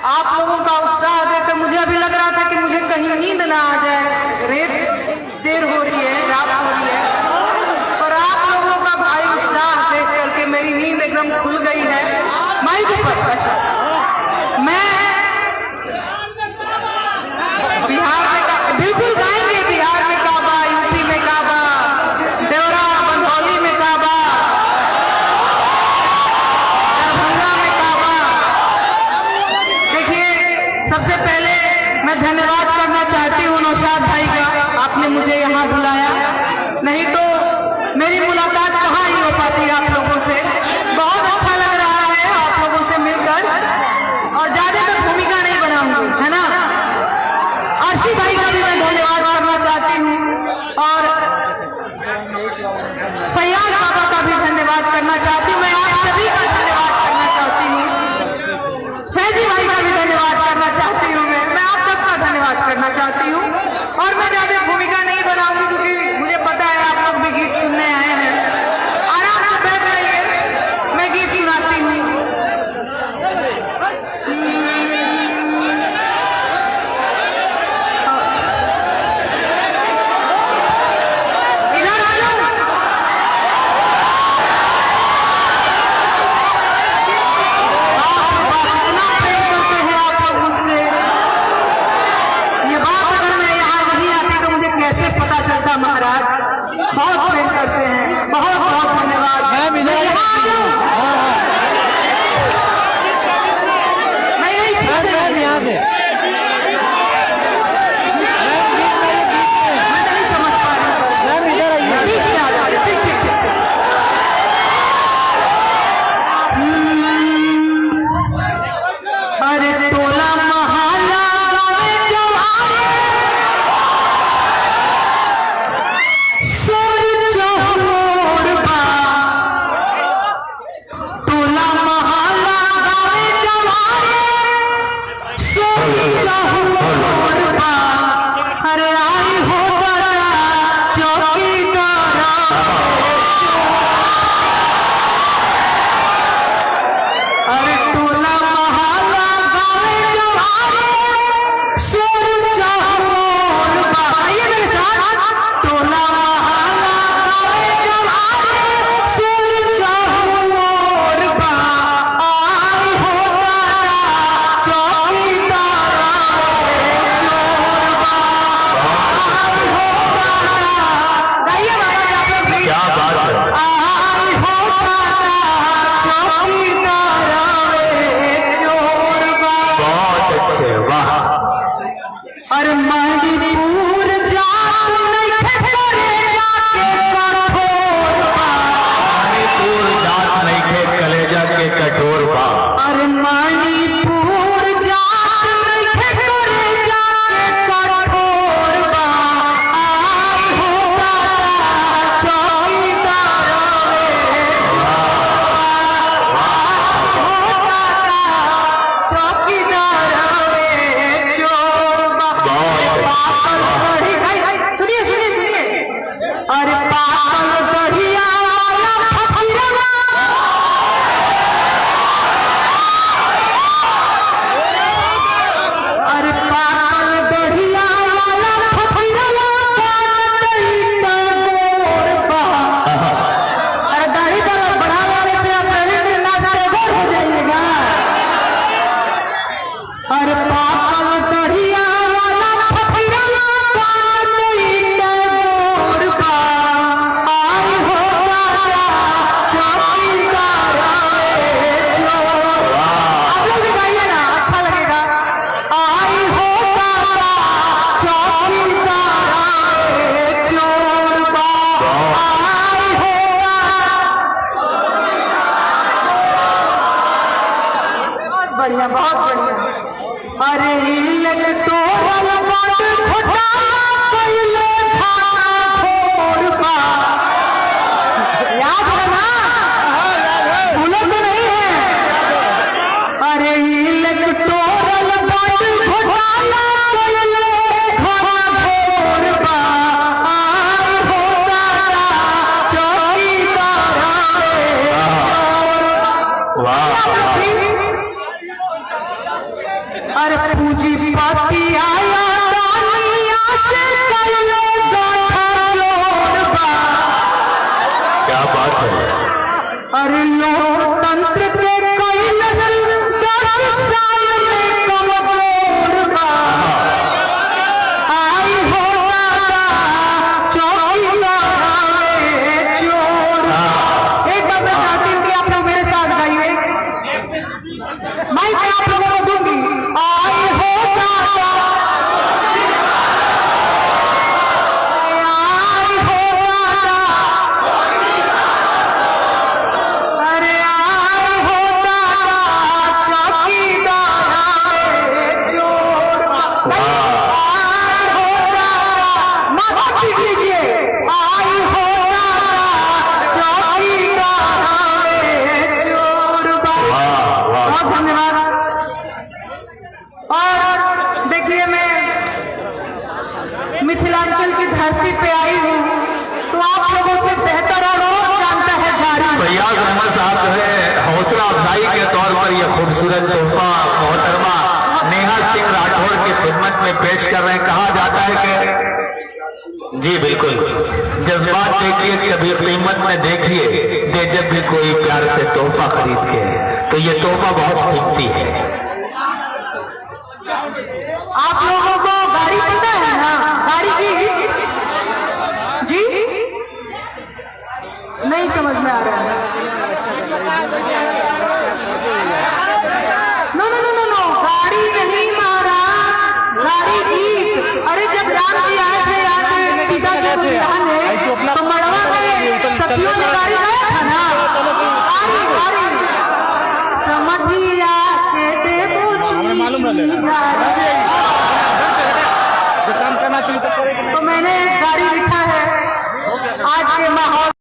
आप लोगों का उत्साह देखकर मुझे अभी लग रहा था कि मुझे कहीं नींद ना आ जाए, देर हो रही है, रात हो रही है, पर आप लोगों का भाई उत्साह देख करके मेरी नींद एकदम खुल गई है। माइक पर, अच्छा मैं बिहार में बिल्कुल गाएंगे, बिहार में काबा, यूपी में काबा, देवरा बंधौली में काबा, दरभंगा में काबा। देखिए सबसे पहले मैं धन्यवाद करना चाहती हूँ नौशाद भाई का, आपने मुझे यहाँ बुलाया, नहीं तो मेरी मुलाकात कहाँ ही हो पाती आप लोगों से। बहुत अच्छा लग रहा है आप लोगों से मिलकर और ज्यादा तक भूमिका नहीं बनाऊंगी, है ना। आरसी भाई का भी मैं धन्यवाद करना महाराज, बहुत प्रेम करते हैं, बहुत बहुत धन्यवाद। मैं यही यहाँ से मैं नहीं समझ पा रही हूँ, बीच में आ जाओ। ठीक ठीक ठीक ठीक। अरे टोला महला गावे जवारे, सोर चहोर बा। टोला महला गावे जवारे, सोर चहोर बा। अरे आई हो बता चौकीदारा, अरे टोला महला गावे जवारे, सोर चहोर बा। आइए मेरे साथ। टोला महला गावे जवारे, सोर चहोर बा। आई हो बता चौकीदारा, चोर बा। आई हो बता, गाइए महाराज आप लोग भी। क्या बात है। आई हो बता चौकीदारा रे चोर बा। बहुत अच्छे, वाह। अरे मणिपुर जात नहीं करे जाके कठोर बा। मणिपुर जात नहीं थे कलेजा के कठोर बा। अरे मणिपुर जात नहीं करे जाके कठोर बा। आई हो दादा चौकीदारा रे चोर बा। आई हो दादा चौकीदारा रे चोर बा। पागल बढ़ी, सुनिए सुनिए सुनिए। अरे पागल बढ़िया वाला फकीरवा, अरे पागल बढ़िया वाला फकीरवा, मोर बा। अरे दाढ़ी बढ़ा लेने से आप रविंद्रनाथ टैगोर हो जाइएगा। अरे पागल बढ़िया वाला फकीरवा, मोर बा। आई हो दादा चौकीदारा रे चोर। आप लोग भी गाइए ना, अच्छा लगेगा। आई हो दादा चौकीदारा रे चोर बा। आई हो बहुत बढ़िया, बहुत बढ़िया। अरे इलेक्टोरल बॉन्ड घोटाला कइले थाना भोर बा। याद है ना, भूले तो नहीं है। अरे इलेक्टोरल बॉन्ड घोटाला कइले थाना भोर बा। आई हो दादा चौकीदारा रे चोर बा। अरे पूंजीपति आया दानिया से कइले गाठा जोड़ बा। क्या बात है। अरे लोकतंत्र के कई नस्ल 10 साल में कमजोर बा। आई हो दादा चौकीदारा रे चोर। एक बार मैं चाहती हूँ कि आप लोग मेरे साथ गाइए, माइक मैं आप लोगों को दूंगी। आई हो दादा, आई हो दादा, अरे आई हो दादा चौकीदारा रे चोर बा। आई हो दादा, माथा पीट लीजिए। आई हो दादा चौकीदारा रे चोर बा। बहुत धन्यवाद। और देखिए मैं मिथिलांचल की धरती पे आई हूँ, तो आप लोगों से बेहतर और कौन जानता है गारी। फैयाज अहमद साहब जो है हौसला अफजाई के तौर पर यह खूबसूरत तोहफा मोहतरमा नेहा सिंह राठौर की खिदमत में पेश कर रहे हैं। कहा जाता है कि जी बिल्कुल, जज्बात देखिए कभी कीमत में देखिए, दे जब भी कोई प्यार से तोहफा खरीद के, तो ये तोहफा बहुत कीमती है। आप लोगों को गाड़ी पता है ना, गाड़ी की जी नहीं समझ में आ रहा है। No no no no no, गाड़ी नहीं महाराज, गाड़ी गीत। अरे जब राम जी आए थे यहाँ से सीता जी को बिहाने, तो मड़वा में सखियों ने गाड़ी गाया था ना, गाड़ी समधिया के देवो चुनी गाड़ी। तो मैंने